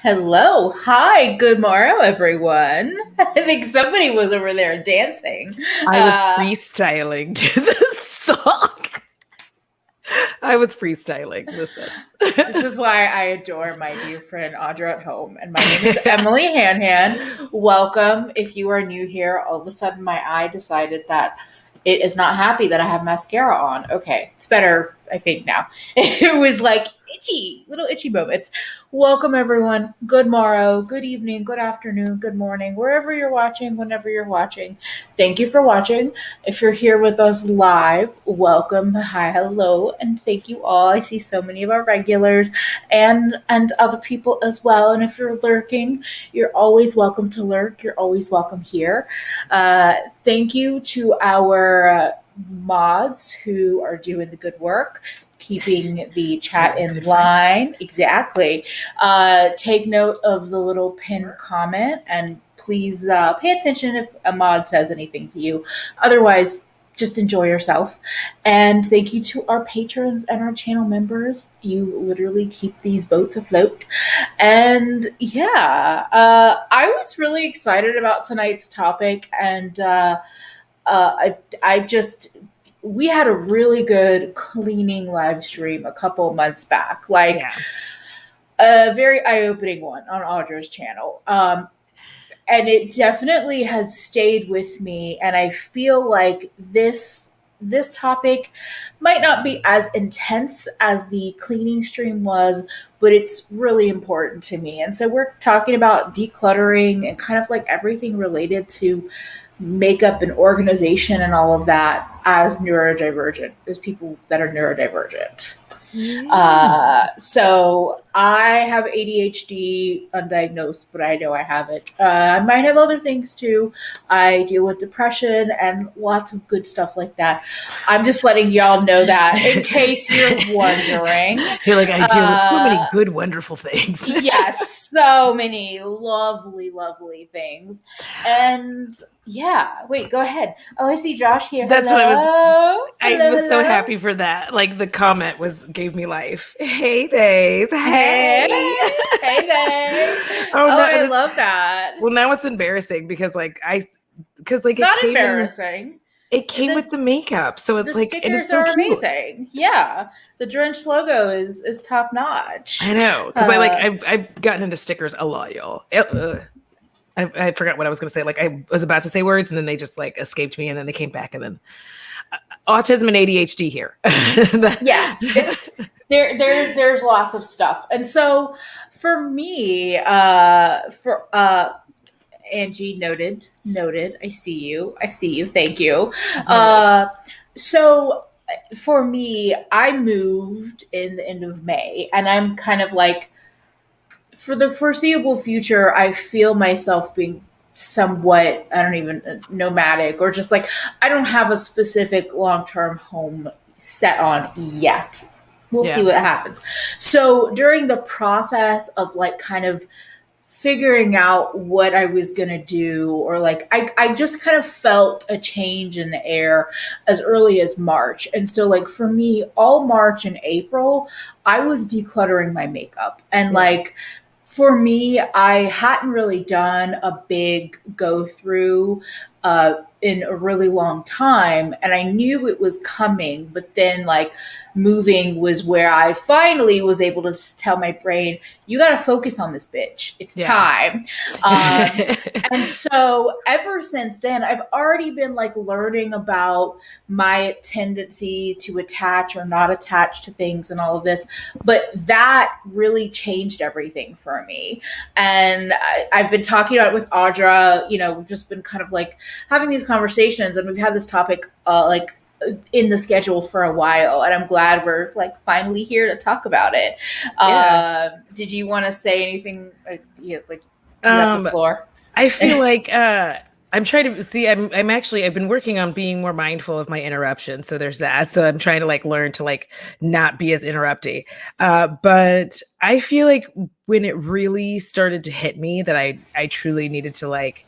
Hello. Hi. Good morrow, everyone. I think somebody was over there dancing. I was Uh, freestyling to this song. I was freestyling. Listen. this is why I adore my dear friend Audra at home. And my name is EmilyHanhan. Welcome. If you are new here, all of a sudden my eye decided that it is not happy that I have mascara on. Okay, it's better, I think, now. It was like itchy, little itchy moments. Welcome, everyone. Good morrow, good evening, good afternoon, good morning, wherever you're watching, whenever you're watching. Thank you for watching. If you're here with us live, welcome. Hi, hello, and thank you all. I see so many of our regulars and other people as well. And if you're lurking, you're always welcome to lurk. You're always welcome here. Thank you to our mods who are doing the good work, keeping the chat in line. Exactly. Take note of the little pinned comment and please pay attention if a mod says anything to you. Otherwise, just enjoy yourself. And thank you to our patrons and our channel members. You literally keep these boats afloat. And yeah, I was really excited about tonight's topic. And I just, we had a really good cleaning live stream a couple months back. Like, a very eye-opening one on Audra's channel. And it definitely has stayed with me, and I feel like this topic might not be as intense as the cleaning stream was, but it's really important to me. And so we're talking about decluttering and kind of like everything related to makeup and organization and all of that as neurodivergent, as people that are neurodivergent. So I have ADHD undiagnosed, but I know I have it. I might have other things too. I deal with depression and lots of good stuff like that. I'm just letting y'all know that in case you're wondering. You're like, I deal with so many good, wonderful things. Yes, so many lovely, lovely things. And yeah, wait, go ahead. Oh, I see Josh here. That's hello. what I was hello. so happy for that. Like the comment gave me life. Hey days. Hey, Hey. hey, babe. Oh, no, I love that. Well, now it's embarrassing because It's not embarrassing. It came with the makeup. So it's The like, and stickers it's so are cute. amazing. Yeah, the Drenched logo is top notch. I know. Because I've gotten into stickers a lot, y'all. I forgot what I was going to say. Like I was about to say words and then they just like escaped me and then they came back and then autism and ADHD here. Yeah, it's there's lots of stuff. And so for me, for Angie noted. I see you. Thank you. So for me, I moved in the end of May and I'm kind of like, for the foreseeable future, I feel myself being somewhat, I don't even, nomadic, or just like, I don't have a specific long term home set on yet. We'll see what happens. So during the process of like kind of figuring out what I was going to do, or like, I just kind of felt a change in the air as early as March. And so, like, for me, all March and April, I was decluttering my makeup. And like, for me, I hadn't really done a big go through in a really long time. And I knew it was coming, but then like moving was where I finally was able to tell my brain, you got to focus on this bitch. It's time. And so ever since then, I've already been like learning about my tendency to attach or not attach to things and all of this. But that really changed everything for me. And I've been talking about it with Audra, we've just been kind of like having these conversations, and we've had this topic like in the schedule for a while, and I'm glad we're like finally here to talk about it. Did you want to say anything? You have the floor. I feel like I'm trying to see. I've been working on being more mindful of my interruptions. So there's that. So I'm trying to like learn to like not be as interrupty. But I feel like when it really started to hit me that I truly needed to like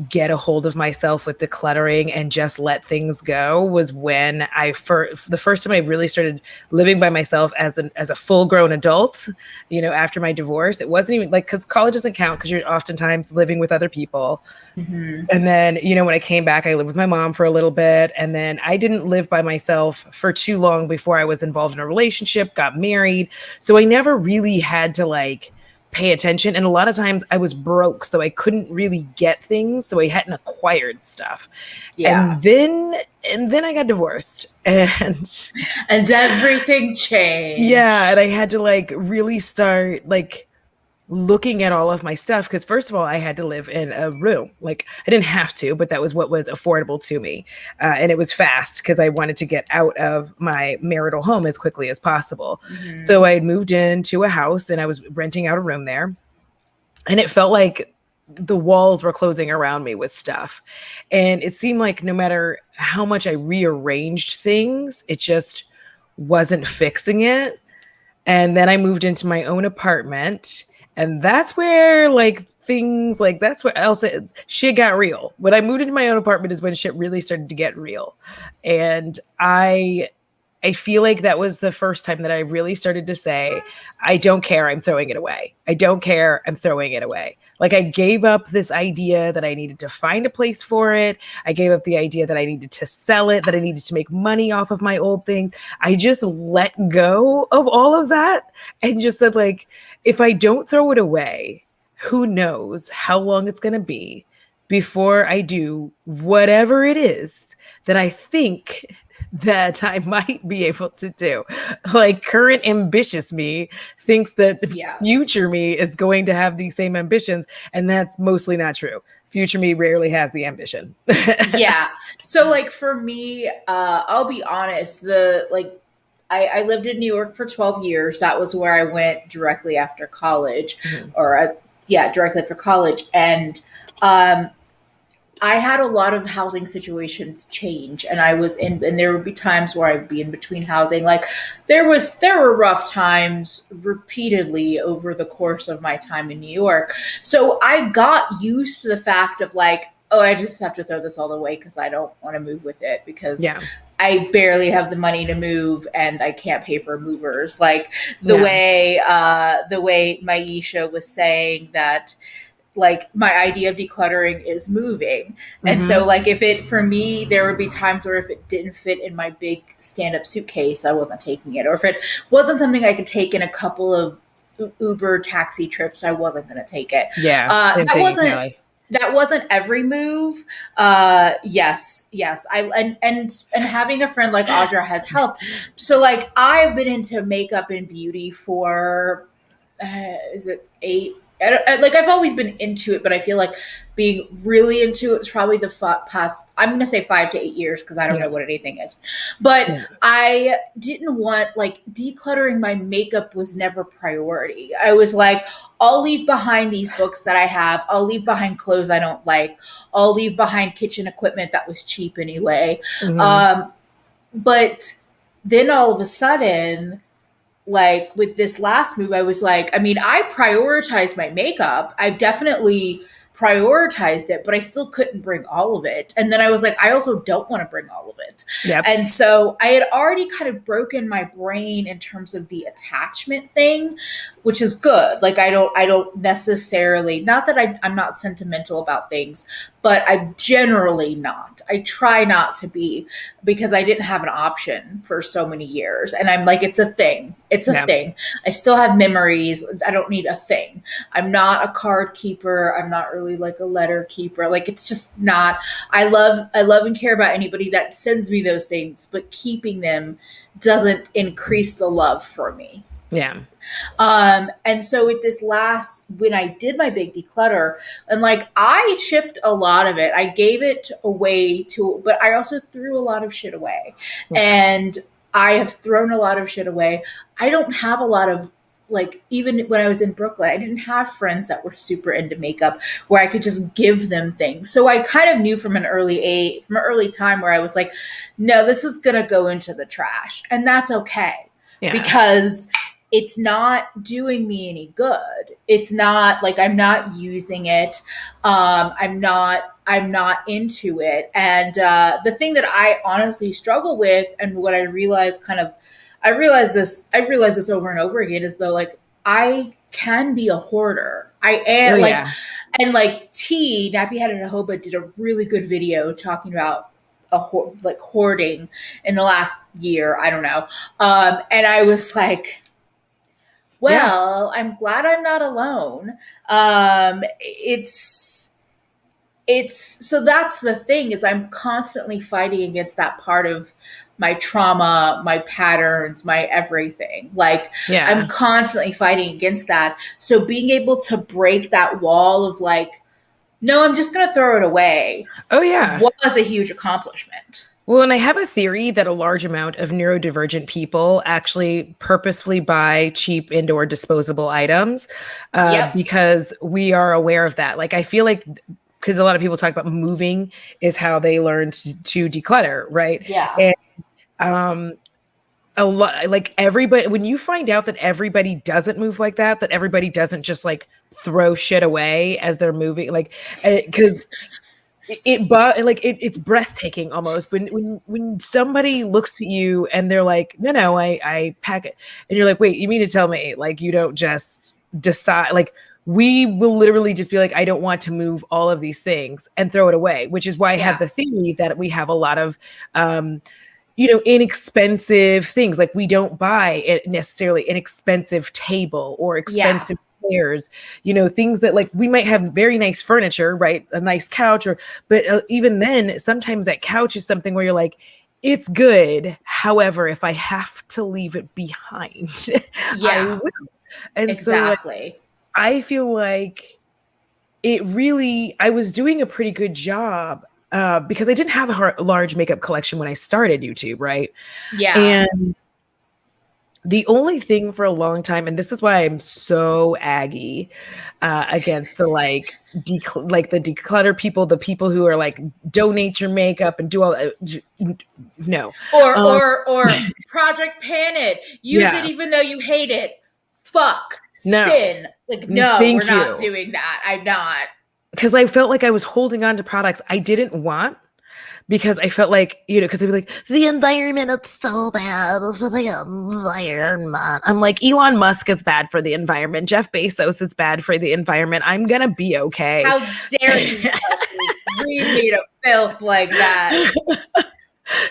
get a hold of myself with decluttering and just let things go was when the first time I really started living by myself as a full grown adult, after my divorce. It wasn't even like, because college doesn't count because you're oftentimes living with other people. Mm-hmm. And then, when I came back, I lived with my mom for a little bit. And then I didn't live by myself for too long before I was involved in a relationship, got married. So I never really had to like pay attention. And a lot of times I was broke, so I couldn't really get things. So I hadn't acquired stuff. Yeah. And then I got divorced. And everything changed. Yeah. And I had to like really start like looking at all of my stuff, because first of all, I had to live in a room. Like, I didn't have to, but that was what was affordable to me, and it was fast because I wanted to get out of my marital home as quickly as possible. Mm-hmm. So I moved into a house and I was renting out a room there, and it felt like the walls were closing around me with stuff, and it seemed like no matter how much I rearranged things, it just wasn't fixing it. And then I moved into my own apartment, and that's where like things like that's where else shit got real. When I moved into my own apartment is when shit really started to get real. And I feel like that was the first time that I really started to say, I don't care, I'm throwing it away. I don't care, I'm throwing it away. Like, I gave up this idea that I needed to find a place for it. I gave up the idea that I needed to sell it, that I needed to make money off of my old things. I just let go of all of that and just said, like, if I don't throw it away, who knows how long it's going to be before I do whatever it is that I think that I might be able to do. Like, current ambitious me thinks that future me is going to have these same ambitions, and that's mostly not true. Future me rarely has the ambition. Yeah. So like for me, I'll be honest, I lived in New York for 12 years. That was where I went directly after college, directly after college. And I had a lot of housing situations change, and and there would be times where I'd be in between housing. Like there were rough times repeatedly over the course of my time in New York. So I got used to the fact of like, oh, I just have to throw this all away because I don't want to move with it because I barely have the money to move and I can't pay for movers. Like the way Maisha was saying that, like, my idea of decluttering is moving. And so like for me, there would be times where if it didn't fit in my big stand-up suitcase, I wasn't taking it. Or if it wasn't something I could take in a couple of Uber taxi trips, I wasn't going to take it. That wasn't every move. Yes. And having a friend like Audra has helped. So like I've been into makeup and beauty for, is it 8? I've always been into it, but I feel like being really into it was probably the past, I'm going to say 5 to 8 years because I don't know what anything is. But I didn't want, like, decluttering my makeup was never priority. I was like, I'll leave behind these books that I have. I'll leave behind clothes I don't like. I'll leave behind kitchen equipment that was cheap anyway. But then all of a sudden, like with this last move, I was like, I mean, I prioritized my makeup. I definitely prioritized it, but I still couldn't bring all of it. And then I was like, I also don't want to bring all of it. And so I had already kind of broken my brain in terms of the attachment thing, which is good. Like I don't necessarily, not that I'm not sentimental about things, but I'm generally not. I try not to be, because I didn't have an option for so many years. And I'm like, it's a thing. It's a thing. I still have memories. I don't need a thing. I'm not a card keeper. I'm not really like a letter keeper. Like, it's just not, I love and care about anybody that sends me those things, but keeping them doesn't increase the love for me. And so with this when I did my big declutter, and like I shipped a lot of it, I gave it away but I also threw a lot of shit away. And I have thrown a lot of shit away. I don't have a lot of, like, even when I was in Brooklyn, I didn't have friends that were super into makeup where I could just give them things. So I kind of knew from an early time where I was like, no, this is going to go into the trash. And that's okay. Because it's not doing me any good. It's not like I'm not using it. I I'm not into it. And the thing that I honestly struggle with, and what I realize I realize this over and over again, is though, like, I can be a hoarder. I Oh am like, yeah. and like T Nappy Headed Ahoba did a really good video talking about like hoarding in the last year. I don't know. And I was like, Yeah. well, I'm glad I'm not alone. It's so that's the thing, is I'm constantly fighting against that part of my trauma, my patterns, my everything. Like, I'm Yeah. constantly fighting against that. So being able to break that wall of like, no, I'm just going to throw it away, Oh yeah. was a huge accomplishment. Well, and I have a theory that a large amount of neurodivergent people actually purposefully buy cheap indoor disposable items Yep. because we are aware of that. Like, I feel like because a lot of people talk about moving is how they learn to declutter, right? Yeah. And um, a lot, like everybody, when you find out that everybody doesn't move like that everybody doesn't just like throw shit away as they're moving, like, because it's breathtaking almost when somebody looks at you and they're like, no, I pack it, and you're like, wait, you mean to tell me like you don't just decide, like, we will literally just be like, I don't want to move all of these things and throw it away, which is why I have Yeah. the theory that we have a lot of inexpensive things. Like, we don't buy necessarily an expensive table or Yeah. expensive chairs, things that, like, we might have very nice furniture, right? A nice couch, but even then, sometimes that couch is something where you're like, it's good. However, if I have to leave it behind, I Yeah. will. And so, like, Exactly. I feel like I was doing a pretty good job because I didn't have a large makeup collection when I started YouTube, right? Yeah. And the only thing for a long time, and this is why I'm so aggy against the like the declutter people, the people who are like, donate your makeup and do all that. No. Um, Or Project Pan It. Use it yeah, even though you hate it. Fuck. no. Spin. Like, no, we're Thank not you. doing that. I'm not. Because I felt like I was holding on to products I didn't want, because I felt like, because they'd be like, the environment is so bad for the environment. I'm like, Elon Musk is bad for the environment. Jeff Bezos is bad for the environment. I'm going to be okay. How dare you read me to filth like that?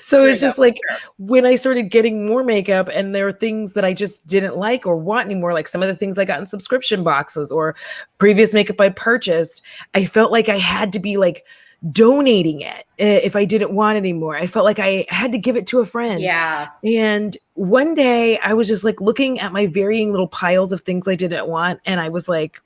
So You're it's no just like, wonder. when I started getting more makeup and there were things that I just didn't like or want anymore, like some of the things I got in subscription boxes or previous makeup I purchased, I felt like I had to be like donating it if I didn't want it anymore. I felt like I had to give it to a friend. Yeah. And one day I was just like looking at my varying little piles of things I didn't want, and I was like,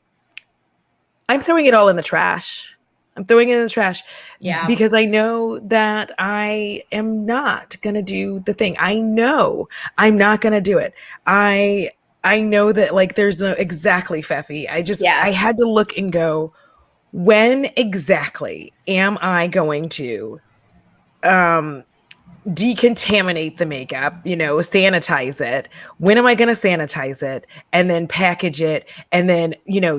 I'm throwing it all in the trash. I'm throwing it in the trash Yeah. because I know that I am not going to do the thing. I know I'm not going to do it. I know that, like, there's no exactly, Feffy. I had Yes. to look and go, when exactly am I going to decontaminate the makeup, sanitize it? When am I going to sanitize it and then package it and then,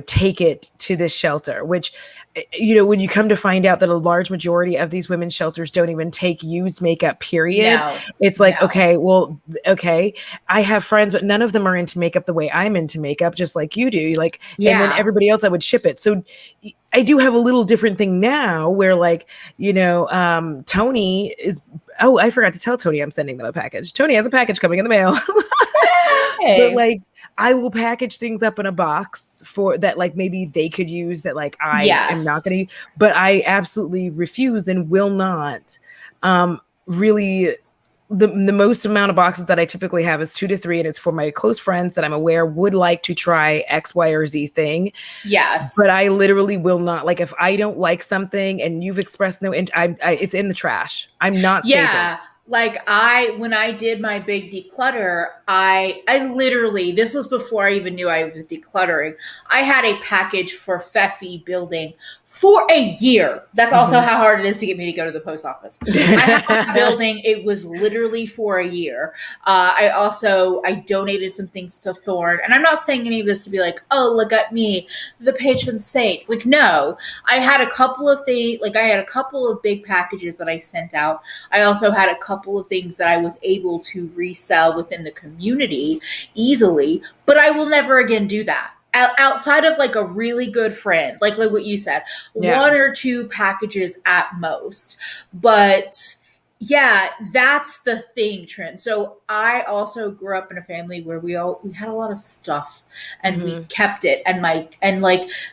take it to this shelter, which, when you come to find out that a large majority of these women's shelters don't even take used makeup, period. No. It's like, No. okay. I have friends, but none of them are into makeup the way I'm into makeup, just like you do. Like, and then Yeah. everybody else, I would ship it. So I do have a little different thing now where, like, Tony is, oh, I forgot to tell Tony I'm sending them a package. Tony has a package coming in the mail. But, Hey. like, I will package things up in a box for that, like, maybe they could use that, like, I am not going to Yes. use, but I absolutely refuse and will not really. The most amount of boxes that I typically have is 2 to 3, and it's for my close friends that I'm aware would like to try X, Y, or Z thing. But Yes. I literally will not, like, if I don't like something and you've expressed no, it's in the trash. I'm not saving. Yeah. Like, when I did my big declutter, I literally, this was before I even knew I was decluttering. I had a package for Feffy building For a year. That's also Mhm. how hard it is to get me to go to the post office. I have a building. It was literally for a year. I donated some things to Thorn, and I'm not saying any of this to be like, oh, look at me, the patron saints. Like, no, I had a couple of things. Like, I had a couple of big packages that I sent out. I also had a couple of things that I was able to resell within the community easily. But I will never again do that outside of like a really good friend, like what you said, Yeah. one or two packages at most. But yeah, that's the thing, Trent. So I also grew up in a family where we had a lot of stuff and we Mhm. kept it. And like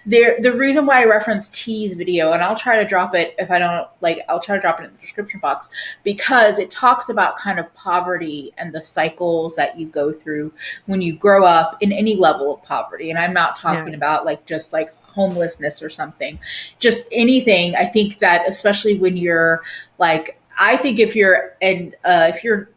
the reason why I reference T's video, and I'll try to drop it if I don't like, I'll try to drop it in the description box, because it talks about kind of poverty and the cycles that you go through when you grow up in any level of poverty. And I'm not Yeah. talking about like just like homelessness or something, just anything. I think that especially when you're like, I think if you're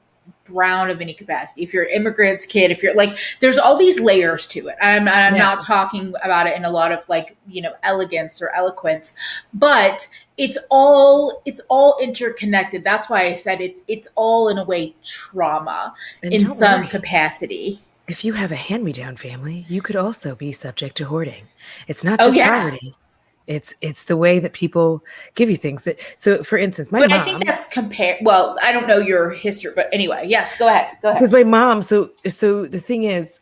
brown of any capacity, if you're an immigrant's kid, if you're like, there's all these layers to it. I'm Yeah. not talking about it in a lot of like, elegance or eloquence, but it's all interconnected. That's why I said it's all in a way trauma And in don't some worry. capacity. If you have a hand-me-down family, you could also be subject to hoarding. It's not Oh just yeah. poverty. It's the way that people give you things that, so for instance, my But I think mom, that's compare. Well, I don't know your history, but anyway, yes. Go ahead. Go ahead. because my mom, so the thing is,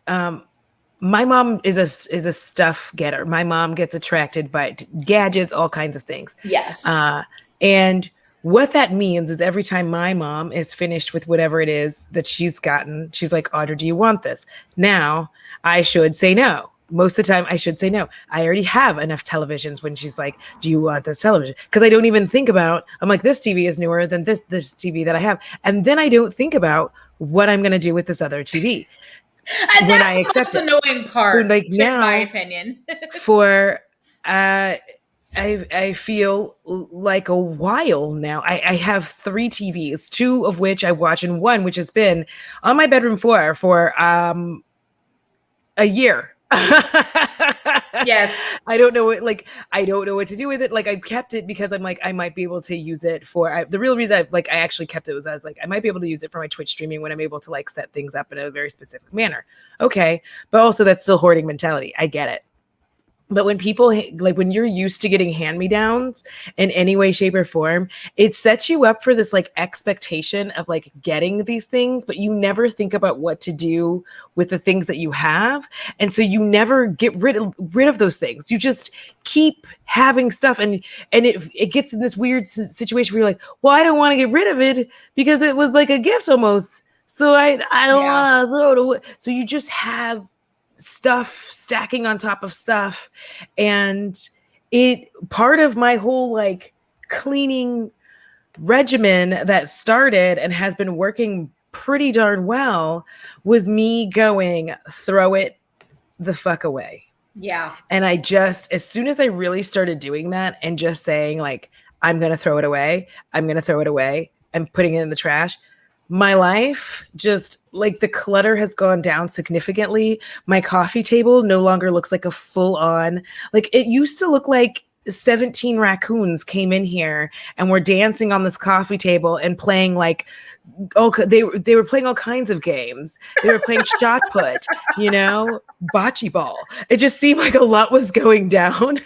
my mom is a stuff getter. My mom gets attracted by gadgets, all kinds of things. Yes. Uh, and what that means is every time my mom is finished with whatever it is that she's gotten, she's like, Audra, do you want this? Now, I should say no. Most of the time, I should say no. I already have enough televisions when she's like, do you want this television? Because I don't even think about, I'm like, this TV is newer than this TV that I have. And then I don't think about what I'm going to do with this other TV And when I that's the accept most it. annoying So part, like in my now opinion. for uh I feel like a while now. I have three TVs, two of which I watch, and one which has been on my bedroom floor for a year. Yes. I don't know what, like, I don't know what to do with it. Like, I kept it because I'm like, I might be able to use it for the real reason I actually kept it was I was like, I might be able to use it for my Twitch streaming when I'm able to like set things up in a very specific manner. Okay. But also that's still hoarding mentality. I get it. But when people like when you're used to getting hand-me-downs in any way, shape, or form, it sets you up for this like expectation of like getting these things, but you never think about what to do with the things that you have. And so you never get rid of those things. You just keep having stuff, and it gets in this weird situation where you're like, well, I don't want to get rid of it because it was like a gift almost. So I don't Yeah. want to throw it away. So you just have stuff stacking on top of stuff. And it part of my whole like cleaning regimen that started and has been working pretty darn well was me going, throw it the fuck away. Yeah. And I just, as soon as I really started doing that and just saying, like, I'm going to throw it away, I'm going to throw it away, I'm putting it in the trash, my life just like the clutter has gone down significantly. My coffee table no longer looks like a full on, like, it used to look like 17 raccoons came in here and were dancing on this coffee table and playing like, oh, they were playing all kinds of games. They were playing shot put, bocce ball. It just seemed like a lot was going down.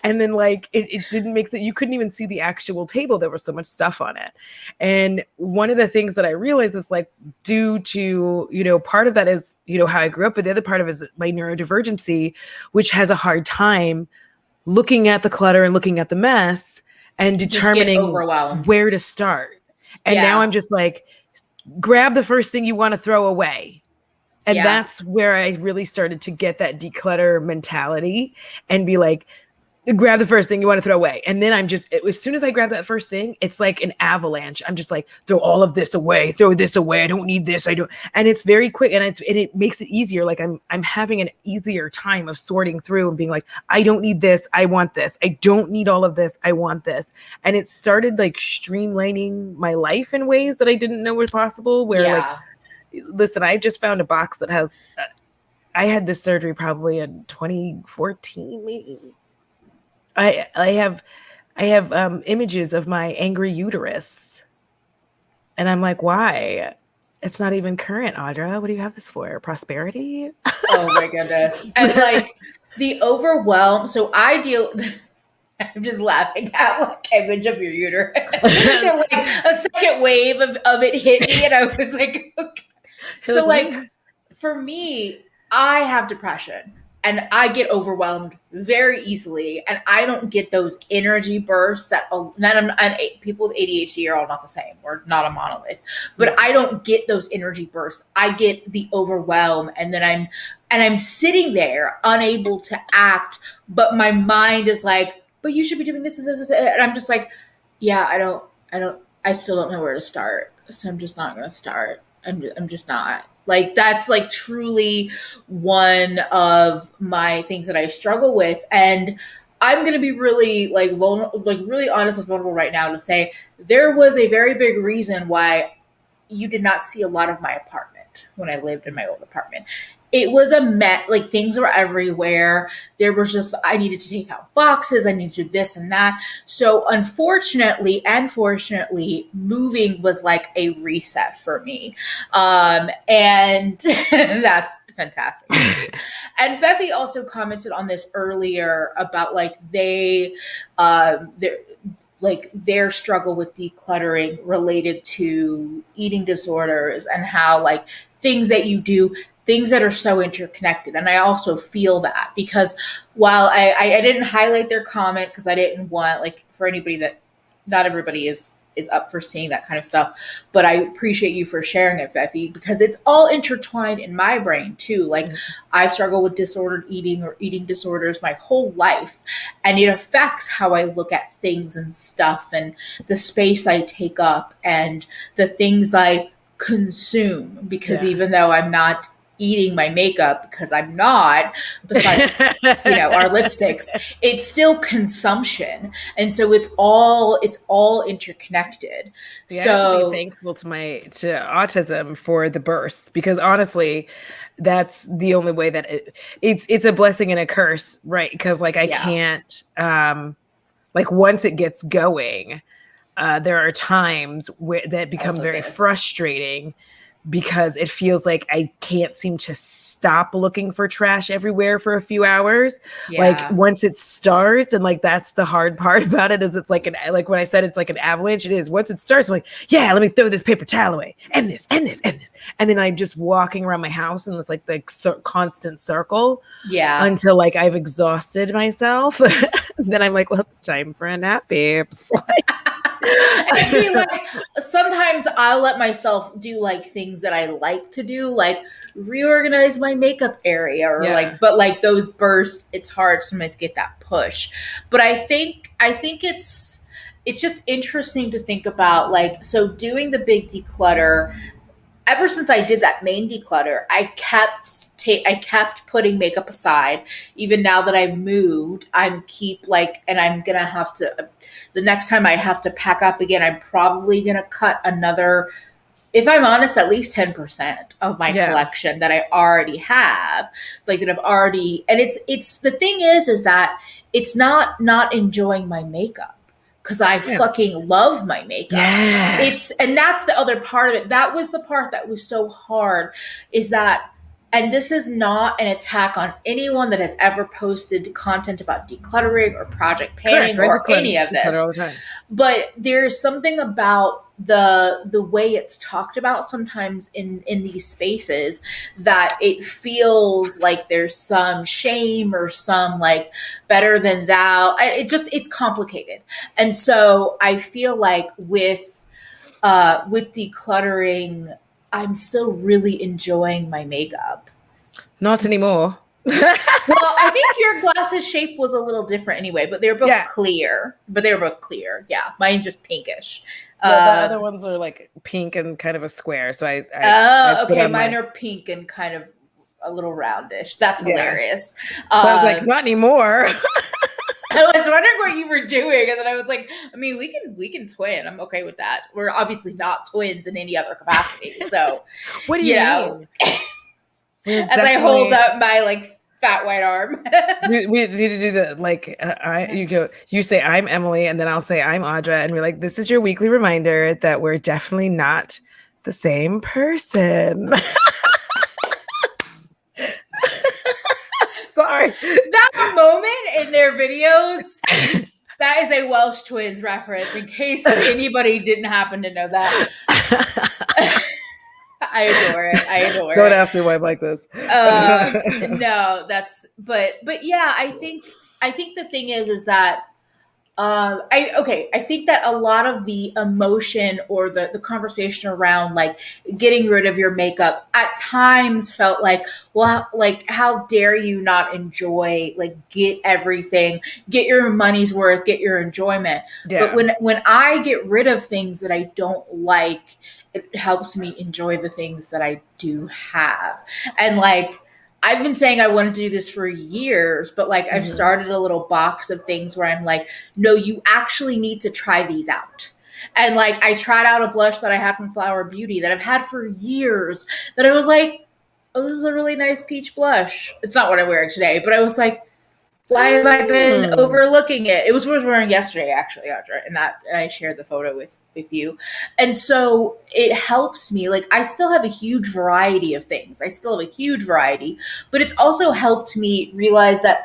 And then like it didn't make sense. You couldn't even see the actual table. There was so much stuff on it. And one of the things that I realized is like due to, part of that is, how I grew up, but the other part of it is my neurodivergency, which has a hard time looking at the clutter and looking at the mess and Just get determining overwhelmed. where to start. And now Yeah. I'm just like, grab the first thing you want to throw away. And Yeah. that's where I really started to get that declutter mentality and be like, grab the first thing you want to throw away. And then as soon as I grab that first thing, it's like an avalanche. I'm just like, throw all of this away, throw this away. I don't need this. I don't. And it's very quick. And it makes it easier. Like I'm having an easier time of sorting through and being like, I don't need this. I want this. I don't need all of this. I want this. And it started like streamlining my life in ways that I didn't know were possible, where like, Yeah. listen, I just found a box that has, I had this surgery probably in 2014, maybe. I have images of my angry uterus, and I'm like, why? It's not even current, Audra. What do you have this for? Prosperity? Oh my goodness. And like the overwhelm. So I deal. I'm just laughing at like image of your uterus. And like a second wave of it hit me, and I was like, okay. So like for me, I have depression and I get overwhelmed very easily, and I don't get those energy bursts that people with ADHD are all not the same. We're not a monolith, but I don't get those energy bursts. I get the overwhelm, and then I'm sitting there unable to act, but my mind is like, but you should be doing this and this, and I'm just like, yeah, I still don't know where to start, so I'm just not going to start. I'm just not. Like that's like truly one of my things that I struggle with, and I'm going to be really like vulnerable, like really honest and vulnerable right now to say there was a very big reason why you did not see a lot of my apartment when I lived in my old apartment. It was a met, like things were everywhere. There was just, I needed to take out boxes. I needed to do this and that. So unfortunately and fortunately, moving was like a reset for me. And that's fantastic. And Fefi also commented on this earlier about like their struggle with decluttering related to eating disorders and how like things that you do, things that are so interconnected. And I also feel that because while I didn't highlight their comment because I didn't want like for anybody that not everybody is up for seeing that kind of stuff. But I appreciate you for sharing it, Fefi, because it's all intertwined in my brain too. Like I've struggled with disordered eating or eating disorders my whole life. And it affects how I look at things and stuff and the space I take up and the things I consume. Because even though I'm not eating my makeup because I'm not, besides, our lipsticks, it's still consumption. And so it's all interconnected. I have to be thankful to autism for the bursts because honestly, that's the only way that it's a blessing and a curse, right? Because like I can't like once it gets going, there are times where that become very frustrating because it feels like I can't seem to stop looking for trash everywhere for a few hours. Like once it starts, and like that's the hard part about it is it's like like when I said it's like an avalanche, it is. Once it starts, I'm like, yeah, let me throw this paper towel away and this and this and this, and then I'm just walking around my house in this like the constant circle, until like I've exhausted myself. Then I'm like, well, it's time for a nap, babes. And see, like sometimes I'll let myself do like things that I like to do, like reorganize my makeup area or but like those bursts, it's hard sometimes to get that push. But I think it's just interesting to think about like, so doing the big declutter, ever since I did that main declutter, I kept putting makeup aside. Even now that I've moved, and I'm gonna have to. The next time I have to pack up again, I'm probably gonna cut another. If I'm honest, at least 10% of my collection that I already have, like that I've already. And it's the thing is that it's not enjoying my makeup. Because I fucking love my makeup. And that's the other part of it. That was the part that was so hard is that, and this is not an attack on anyone that has ever posted content about decluttering or project planning or any of this. All the time. But there's something about the way it's talked about sometimes in these spaces that it feels like there's some shame or some like better than thou. It's complicated. And so I feel like with decluttering, I'm still really enjoying my makeup. Not anymore. Well, I think your glasses shape was a little different anyway, but they were both clear. Yeah, mine's just pinkish. The other ones are like pink and kind of a square. So okay, mine are pink and kind of a little roundish. That's hilarious. I was like, not anymore. I was wondering what you were doing, and then I was like, I mean, we can twin. I'm okay with that. We're obviously not twins in any other capacity. So what do you mean? As I hold up my like fat white arm. We need to do the like you say I'm Emily and then I'll say I'm Audra and we're like, this is your weekly reminder that we're definitely not the same person. Sorry. That moment in their videos, that is a Welsh Twins reference, in case anybody didn't happen to know that. I adore it. I adore Don't it. ask me why I'm like this. No, but yeah, I think the thing is that I think that a lot of the emotion or the conversation around like getting rid of your makeup at times felt like, well, like how dare you not enjoy, like get everything, get your money's worth, get your enjoyment. Yeah. But when I get rid of things that I don't like, it helps me enjoy the things that I do have. And like I've been saying I wanted to do this for years, but like I've started a little box of things where I'm like, no, you actually need to try these out. And like I tried out a blush that I have from Flower Beauty that I've had for years that I was like, oh, this is a really nice peach blush. It's not what I'm wearing today, but I was like, why have I been overlooking it? It was what I was wearing yesterday, actually, Audra, and that I shared the photo with you. And so it helps me. Like I still have a huge variety of things. I still have a huge variety, but it's also helped me realize that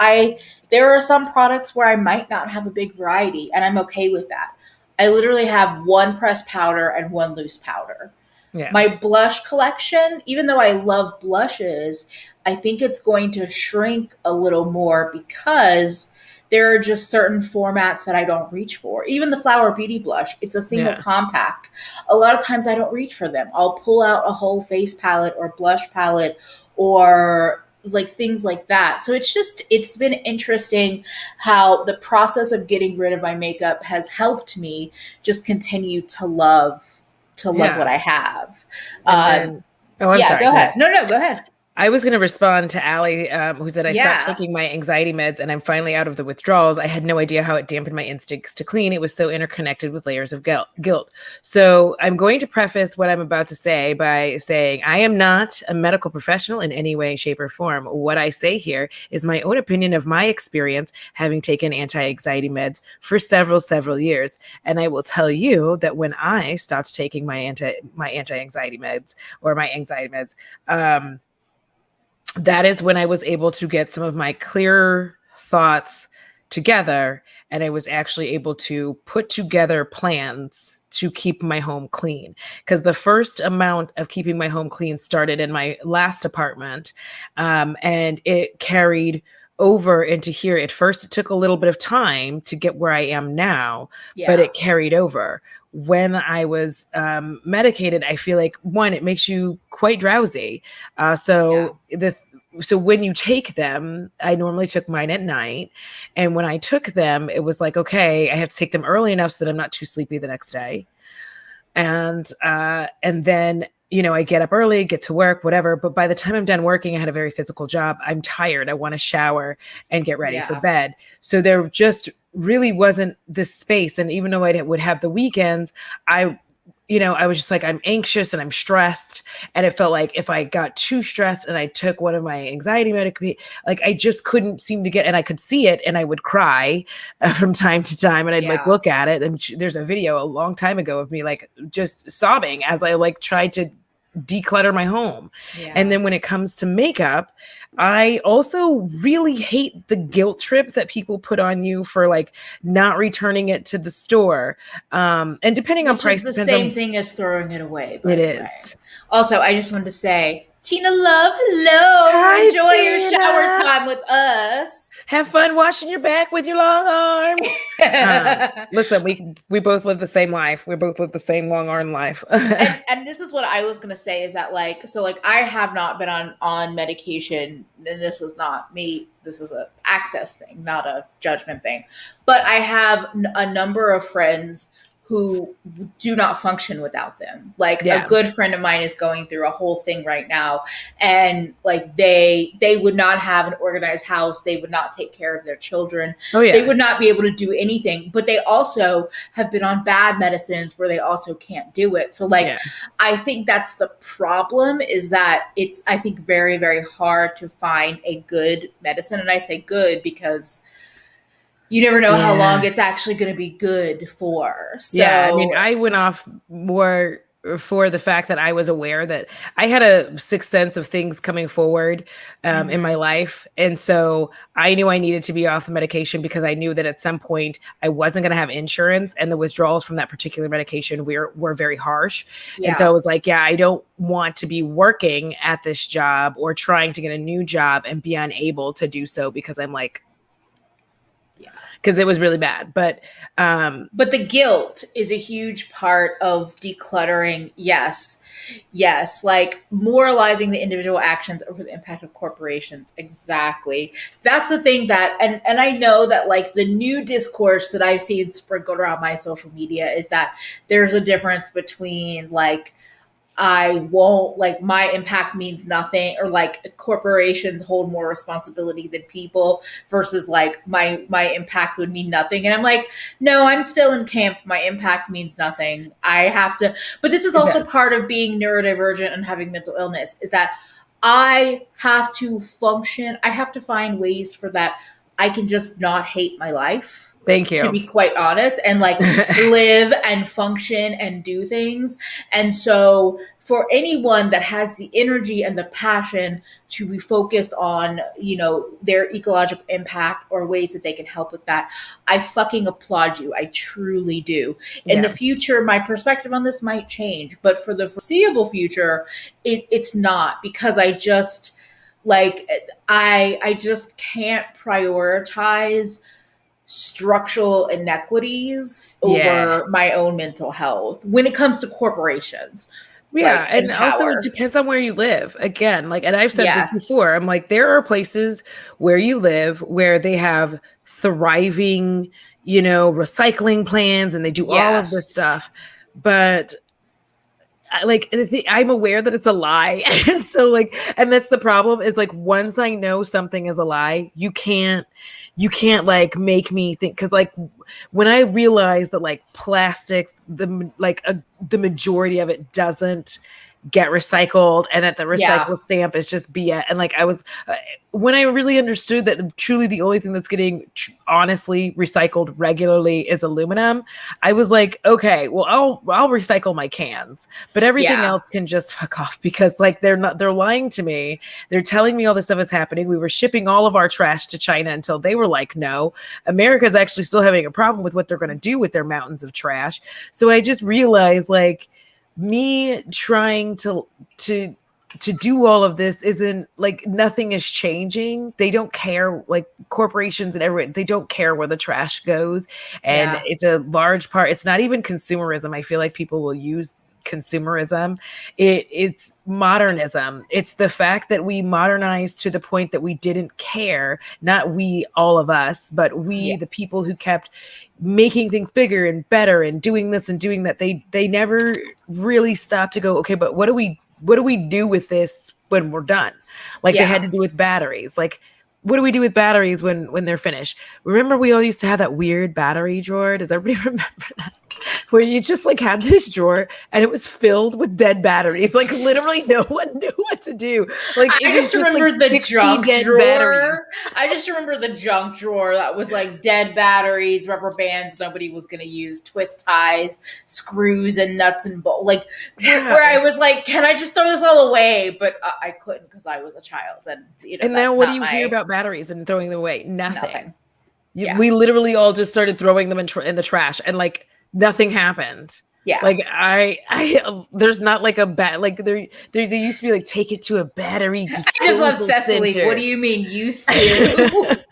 there are some products where I might not have a big variety, and I'm okay with that. I literally have one pressed powder and one loose powder. Yeah. My blush collection, even though I love blushes, I think it's going to shrink a little more because there are just certain formats that I don't reach for. Even the Flower Beauty blush, it's a single compact. A lot of times I don't reach for them. I'll pull out a whole face palette or blush palette or like things like that. So it's been interesting how the process of getting rid of my makeup has helped me just continue to love what I have. I'm sorry. Go ahead. No, go ahead. I was going to respond to Allie, who said I stopped taking my anxiety meds and I'm finally out of the withdrawals. I had no idea how it dampened my instincts to clean. It was so interconnected with layers of guilt. So I'm going to preface what I'm about to say by saying I am not a medical professional in any way, shape, or form. What I say here is my own opinion of my experience having taken anti-anxiety meds for several years. And I will tell you that when I stopped taking my anti-anxiety meds or my anxiety meds, that is when I was able to get some of my clear thoughts together. And I was actually able to put together plans to keep my home clean. Because the first amount of keeping my home clean started in my last apartment. And it carried over into here. At first, it took a little bit of time to get where I am now, but it carried over. When I was medicated, I feel like one, it makes you quite drowsy. So when you take them, I normally took mine at night. And when I took them, it was like, okay, I have to take them early enough so that I'm not too sleepy the next day. And then, I get up early, get to work, whatever. But by the time I'm done working, I had a very physical job. I'm tired. I want to shower and get ready for bed. So there just really wasn't this space. And even though I would have the weekends, I was just like, I'm anxious and I'm stressed. And it felt like if I got too stressed and I took one of my anxiety medication, like I just couldn't seem to and I could see it and I would cry from time to time and I'd look at it. And there's a video a long time ago of me like just sobbing as I like tried to declutter my home. And then when it comes to makeup, I also really hate the guilt trip that people put on you for like not returning it to the store. And depending on price, it's the same thing as throwing it away. It is. Also, I just wanted to say, Tina Love, hello. Hi, enjoy Tina. Your shower time with us. Have fun washing your back with your long arm. Listen, we both live the same life. We both live the same long arm life. and this is what I was going to say is that like I have not been on medication, and this is not me. This is a access thing, not a judgment thing. But I have a number of friends who do not function without them. Like a Yeah. good friend of mine is going through a whole thing right now, and like they would not have an organized house, they would not take care of their children, Oh yeah. they would not be able to do anything, but they also have been on bad medicines where they also can't do it. So like Yeah. I think that's the problem, is that it's, I think, very, very hard to find a good medicine. And I say good because you never know how long it's actually going to be good for. So yeah, I mean, I went off more for the fact that I was aware that I had a sixth sense of things coming forward in my life. And so I knew I needed to be off the medication because I knew that at some point I wasn't going to have insurance, and the withdrawals from that particular medication were very harsh. And so I was like, yeah, I don't want to be working at this job or trying to get a new job and be unable to do so because I'm like, because it was really bad. But the guilt is a huge part of decluttering. Yes, like moralizing the individual actions over the impact of corporations. Exactly. That's the thing that, and I know that like the new discourse that I've seen sprinkled around my social media is that there's a difference between like, I won't, like, my impact means nothing, or like corporations hold more responsibility than people, versus like my impact would mean nothing. And I'm like, no, I'm still in camp. My impact means nothing. I have to, but this is also part of being neurodivergent and having mental illness, is that I have to function. I have to find ways for that. I can just not hate my life. Thank you. To be quite honest, and like live and function and do things. And so for anyone that has the energy and the passion to be focused on, you know, their ecological impact or ways that they can help with that, I fucking applaud you. I truly do. In the future, my perspective on this might change, but for the foreseeable future, it's not, because I just like, I just can't prioritize structural inequities over my own mental health when it comes to corporations. Yeah, like, and also it depends on where you live. Again, like, and I've said this before, I'm like, there are places where you live where they have thriving, you know, recycling plans, and they do all of this stuff. But like, I'm aware that it's a lie. And so like, and that's the problem, is like, once I know something is a lie, you can't like make me think. Cause like when I realized that like plastics, the majority of it doesn't get recycled, and that the recycle stamp is just BS. And like, I was, when I really understood that truly the only thing that's getting honestly recycled regularly is aluminum, I was like, okay, well, I'll recycle my cans, but everything else can just fuck off, because like they're lying to me. They're telling me all this stuff is happening. We were shipping all of our trash to China until they were like, no, America's actually still having a problem with what they're going to do with their mountains of trash. So I just realized, like, me trying to do all of this isn't like, nothing is changing. They don't care, like corporations and everyone, they don't care where the trash goes. And it's a large part. It's not even consumerism. I feel like people will use consumerism. It's modernism. It's the fact that we modernized to the point that we didn't care, not we, all of us, but we, the people who kept making things bigger and better and doing this and doing that. They never really stopped to go, okay, but what do we do with this when we're done? Like they had to do with batteries. Like, what do we do with batteries when they're finished? Remember, we all used to have that weird battery drawer. Does everybody remember that? Where you just like had this drawer and it was filled with dead batteries. Like literally no one knew what to do. Like I just remember the junk drawer. I just remember the junk drawer that was like dead batteries, rubber bands nobody was going to use, twist ties, screws, and nuts and bolts. Like where I was like, can I just throw this all away? But I couldn't, because I was a child. And you know, and now what do you hear about batteries and throwing them away? Nothing. We literally all just started throwing them in the trash, and like nothing happened. Like I there's not like a like there used to be like, take it to a battery disposal I just love Cecily center. What do you mean used to?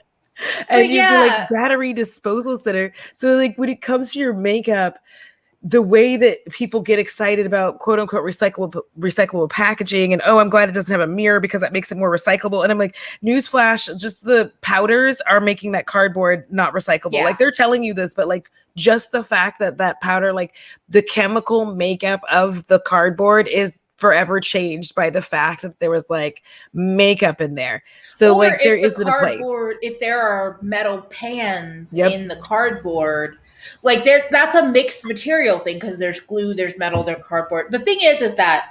And you'd be like, battery disposal center. So like when it comes to your makeup, the way that people get excited about quote unquote recyclable packaging, and oh, I'm glad it doesn't have a mirror because that makes it more recyclable. And I'm like, newsflash, just the powders are making that cardboard not recyclable. Yeah. Like they're telling you this, but like just the fact that that powder, like the chemical makeup of the cardboard is forever changed by the fact that there was like makeup in there. So Or like there if the isn't a place. cardboard, if there are metal pans Yep. in the cardboard, like that's a mixed material thing because there's glue, there's metal, there's cardboard. The thing is that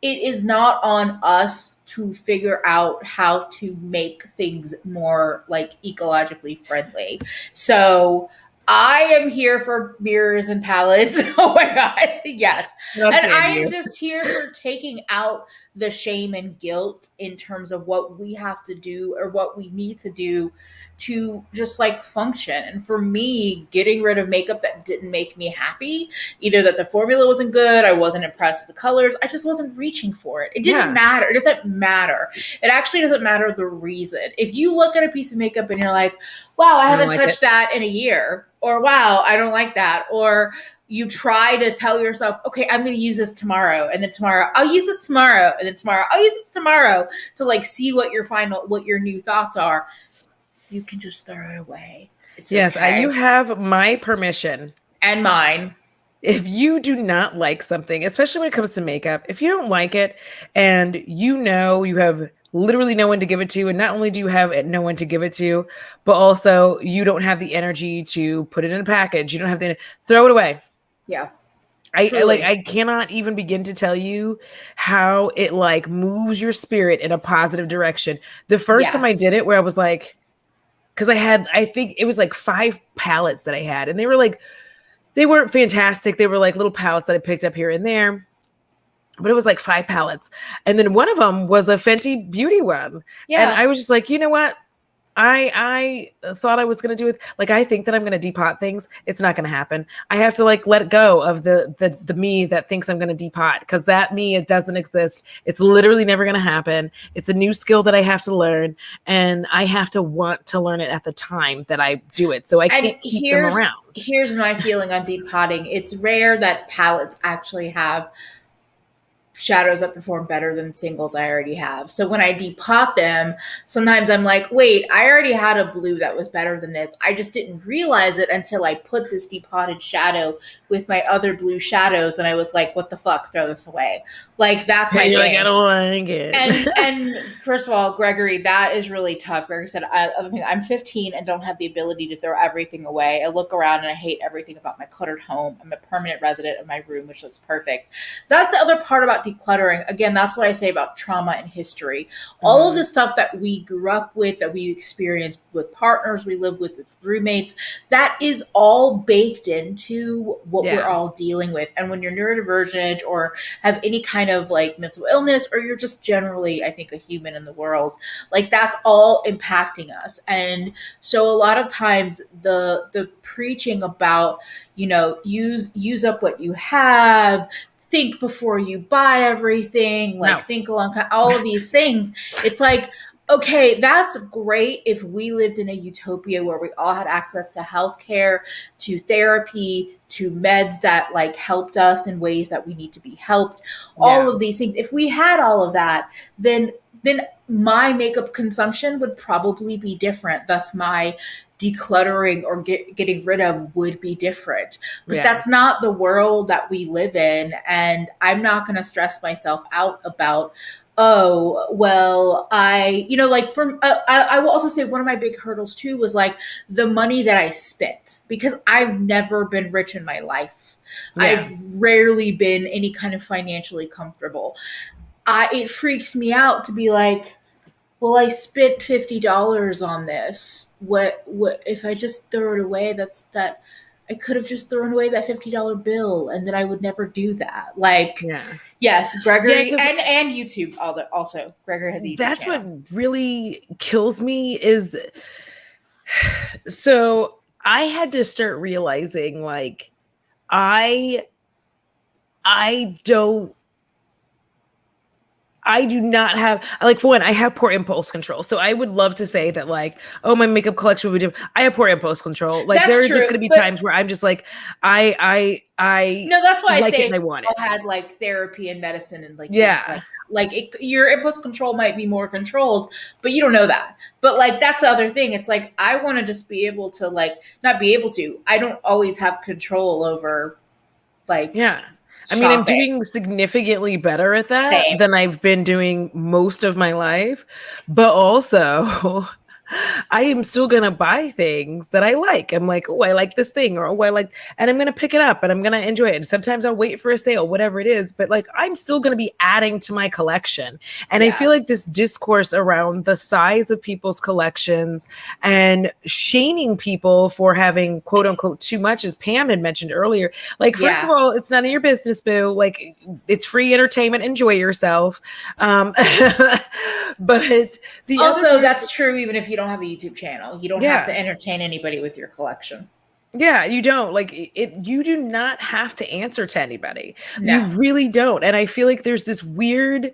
it is not on us to figure out how to make things more like ecologically friendly. So I am here for mirrors and palettes. Oh my God. Yes. And I am just here for taking out the shame and guilt in terms of what we have to do or what we need to do to just like function. And for me, getting rid of makeup that didn't make me happy, either that the formula wasn't good, I wasn't impressed with the colors, I just wasn't reaching for it. It didn't matter. It doesn't matter. It actually doesn't matter the reason. If you look at a piece of makeup and you're like, wow, I haven't touched that in a year, or wow, I don't like that, or you try to tell yourself, okay, I'm going to use this tomorrow, and then tomorrow I'll use this tomorrow, and then tomorrow I'll use this tomorrow to like see what your new thoughts are. You can just throw it away. It's okay. You have my permission and mine. If you do not like something, especially when it comes to makeup, if you don't like it and you have literally no one to give it to, and not only do you have no one to give it to, but also you don't have the energy to put it in a package, you don't have the throw it away. Yeah. I cannot even begin to tell you how it like moves your spirit in a positive direction. The first time I did it, where I was like, because I think it was like 5 palettes that I had, and they weren't fantastic. They were like little palettes that I picked up here and there, but it was like 5 palettes. And then one of them was a Fenty Beauty one. Yeah. And I was just like, you know what? I thought I was going to do it. Like, I think that I'm going to depot things. It's not going to happen. I have to like let go of the me that thinks I'm going to depot, because that me, it doesn't exist. It's literally never going to happen. It's a new skill that I have to learn, and I have to want to learn it at the time that I do it. So I can't keep them around. Here's my feeling on depotting. It's rare that palettes actually have shadows that perform better than singles I already have. So when I depot them, sometimes I'm like, wait, I already had a blue that was better than this. I just didn't realize it until I put this depotted shadow with my other blue shadows, and I was like, what the fuck, throw this away. Like, that's my thing. Like, I don't like it. And first of all, Gregory, that is really tough. Gregory said, I'm 15 and don't have the ability to throw everything away. I look around and I hate everything about my cluttered home. I'm a permanent resident of my room, which looks perfect. That's the other part about decluttering. Again, that's what I say about trauma and history. All of the stuff that we grew up with, that we experienced with partners, we live with roommates, that is all baked into what we're all dealing with. And when you're neurodivergent or have any kind of like mental illness, or you're just generally, I think, a human in the world, like that's all impacting us. And so a lot of times the preaching about, use up what you have, think before you buy everything, think along all of these things. It's like, okay, that's great if we lived in a utopia where we all had access to healthcare, to therapy, to meds that like helped us in ways that we need to be helped. All of these things. If we had all of that, then my makeup consumption would probably be different. Thus, my decluttering or getting rid of would be different. But that's not the world that we live in. And I'm not going to stress myself out about, oh, well, I will also say one of my big hurdles too was like the money that I spent, because I've never been rich in my life. I've rarely been any kind of financially comfortable. It freaks me out to be like, well, I spent $50 on this. What if I just throw it away? I could have just thrown away that $50 bill, and then I would never do that. Like, yes, Gregory and YouTube also. Gregory has a YouTube That's channel. What really kills me is, so I had to start realizing, like, I I do not have, like, for one, I have poor impulse control. So I would love to say that, like, oh, my makeup collection would be different. I have poor impulse control. Like, there That's are just true, going to be but times where I'm just like, I no, that's why I like it say and if I want you it. all had like therapy and medicine and like things Yeah. like your impulse control might be more controlled, but you don't know that. But like that's the other thing. It's like I want to just be able to like not be able to. I don't always have control over like Yeah. I mean, I'm shopping. doing significantly better at that Same. than I've been doing most of my life. But also, I am still going to buy things that I like. I'm like, oh, I like this thing, or oh, I like, and I'm going to pick it up and I'm going to enjoy it. And sometimes I'll wait for a sale, whatever it is. But like, I'm still going to be adding to my collection. And I feel Yes. like this discourse around the size of people's collections and shaming people for having quote unquote too much, as Pam had mentioned earlier. Like, first of Yeah. all, it's none of your business, boo. Like, it's free entertainment. Enjoy yourself. But the other Also, part, that's true even if you don't have a YouTube channel. You don't have to yeah. entertain anybody with your collection. Yeah, you don't like it. You do not have to answer to anybody. You No. really don't. And I feel like there's this weird,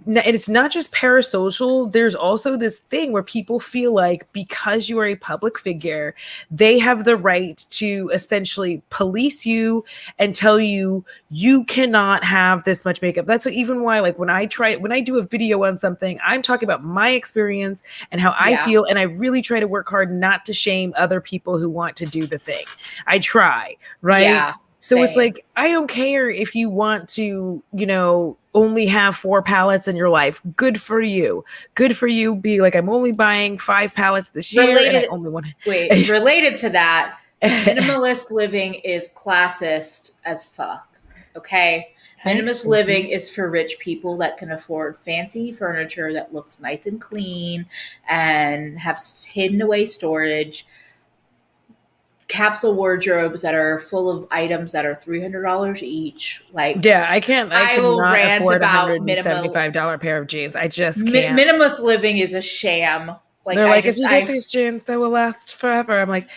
and it's not just parasocial. There's also this thing where people feel like because you are a public figure, they have the right to essentially police you and tell you you cannot have this much makeup. That's even why, like, when I do a video on something, I'm talking about my experience and how I Yeah. feel. And I really try to work hard not to shame other people who want to do the thing. I try, right? Yeah. So it's Same. like, I don't care if you want to, only have 4 palettes in your life. Good for you. Good for you. Be like, I'm only buying 5 palettes this year and I Related only want related to that, to. minimalist living is classist as fuck. Okay? Thanks. Minimalist living is for rich people that can afford fancy furniture that looks nice and clean and have hidden away storage, capsule wardrobes that are full of items that are $300 each. Like, Yeah, I I will cannot rant afford a about $175 pair of jeans. I just can't. minimalist living is a sham. Like, They're like, if you get these jeans, they will last forever. I'm like,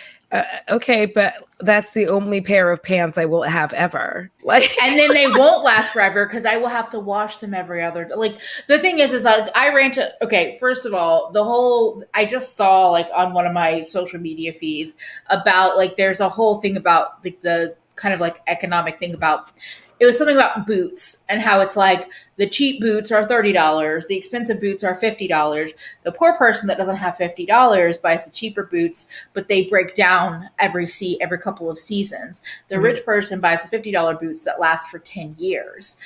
okay, but that's the only pair of pants I will have ever. Like, and then they won't last forever because I will have to wash them every other. Like the thing is like I ran to. Okay, first of all, the whole I just saw like on one of my social media feeds about like there's a whole thing about like the kind of like economic thing about. It was something about boots and how it's like the cheap boots are $30, the expensive boots are $50. The poor person that doesn't have $50 buys the cheaper boots, but they break down every couple of seasons. The rich person buys the $50 boots that last for 10 years.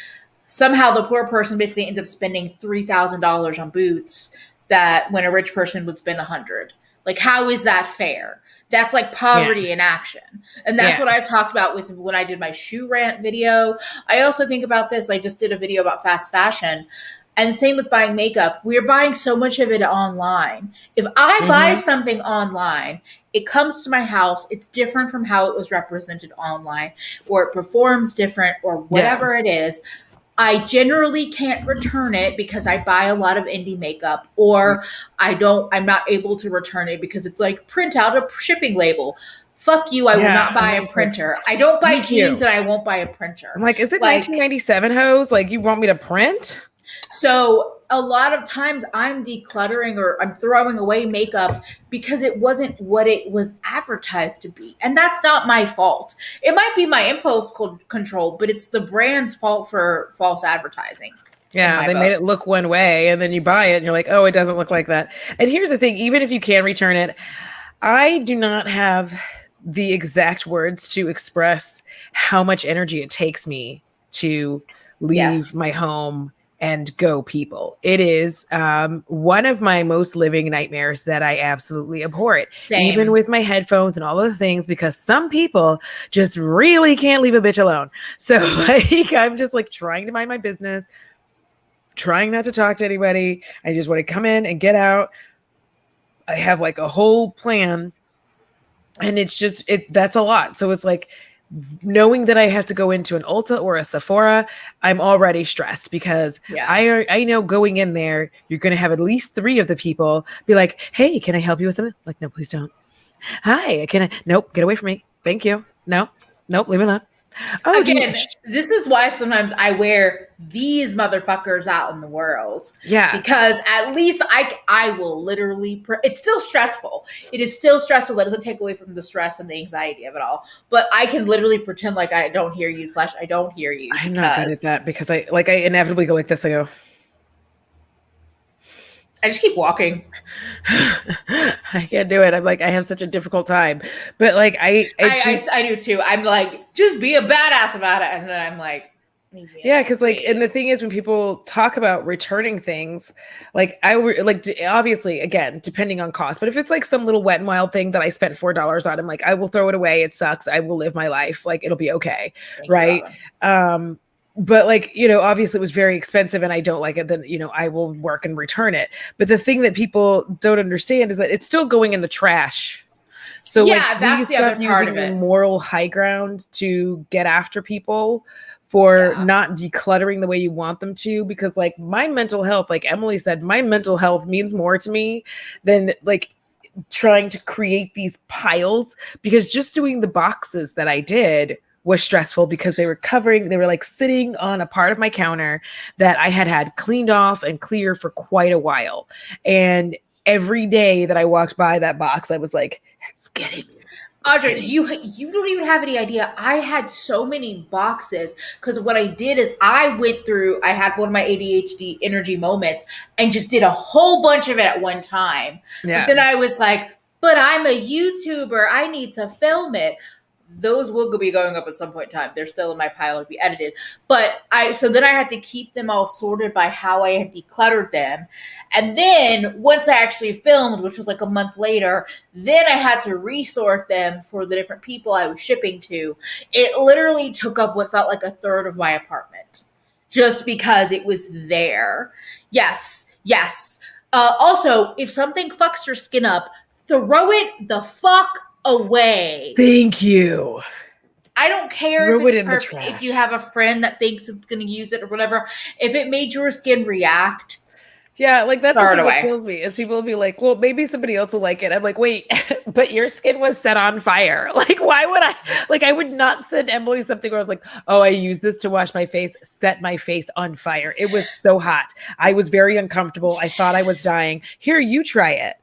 Somehow the poor person basically ends up spending $3,000 on boots that when a rich person would spend 100. Like, how is that fair? That's like poverty in action. And that's what I've talked about with when I did my shoe rant video. I also think about this. I just did a video about fast fashion. And same with buying makeup. We're buying so much of it online. If I buy something online, it comes to my house. It's different from how it was represented online, or it performs different, or whatever it is. I generally can't return it because I buy a lot of indie makeup, or I'm not able to return it because it's like print out a shipping label. Fuck you, I will not buy a printer. I don't buy jeans and I won't buy a printer. I'm like, is it Like, 1997 hose? Like, you want me to print? so a lot of times I'm decluttering or I'm throwing away makeup because it wasn't what it was advertised to be. And that's not my fault. It might be my impulse control, but it's the brand's fault for false advertising. Yeah, they made it look one way and then you buy it and you're like, oh, it doesn't look like that. And here's the thing, even if you can return it, I do not have the exact words to express how much energy it takes me to leave my home and go people. It is one of my most living nightmares that I absolutely abhor it. Same. Even with my headphones and all of the things, because some people just really can't leave a bitch alone. So like, I'm just like trying to mind my business, trying not to talk to anybody. I just want to come in and get out. I have like a whole plan, and it's just, that's a lot. So it's like, knowing that I have to go into an Ulta or a Sephora, I'm already stressed because I know going in there, you're going to have at least 3 of the people be like, hey, can I help you with something? Like, no, please don't. Hi, can I? Nope, get away from me. Thank you. No, nope, leave it alone. Oh, Again, this is why sometimes I wear these motherfuckers out in the world. yeah. Because at least I will literally it's still stressful. It is still stressful. That doesn't take away from the stress and the anxiety of it all. But I can literally pretend like I don't hear you / I don't hear you I'm not good at because that because I inevitably go like this. I go, I just keep walking. I can't do it. I'm like, I have such a difficult time. But like, it's just, I do too. I'm like, just be a badass about it. And then I'm like, leave me yeah, alone, because like, and the thing please. is, when people talk about returning things, like obviously, again, depending on cost, but if it's like some little Wet and Wild thing that I spent $4 on, I'm like, I will throw it away. It sucks. I will live my life. Like, it'll be okay, Thank you, right? Robin. But like, obviously it was very expensive and I don't like it, then I will work and return it. But the thing that people don't understand is that it's still going in the trash. So like, Yeah, that's please the other stop part using of your it. moral high ground to get after people for Yeah. not decluttering the way you want them to, because like my mental health, like Emily said, my mental health means more to me than like trying to create these piles, because just doing the boxes that I did was stressful because they were like sitting on a part of my counter that I had cleaned off and clear for quite a while. And every day that I walked by that box, I was like, it's Audra, getting. you don't even have any idea. I had so many boxes because what I did is I went through. I had one of my ADHD energy moments and just did a whole bunch of it at one time. But Yeah. then I was like, "But I'm a YouTuber. I need to film it." Those will be going up at some point in time. They're still in my pile to be edited. But so then I had to keep them all sorted by how I had decluttered them. And then once I actually filmed, which was like a month later, then I had to resort them for the different people I was shipping to. It literally took up what felt like a third of my apartment just because it was there. Yes, yes. Also, if something fucks your skin up, throw it the fuck away. Thank you. I don't care if Throw it it's in the perfect. If you have trash. a friend that thinks it's going to use it or whatever, if it made your skin react, Yeah, like that's the throw it thing that away. kills me is people will be like, well, maybe somebody else will like it. I'm like, wait, but your skin was set on fire. Like, why would I? Like, I would not send Emily something where I was like, oh, I use this to wash my face, set my face on fire. It was so hot. I was very uncomfortable. I thought I was dying. Here, you try it.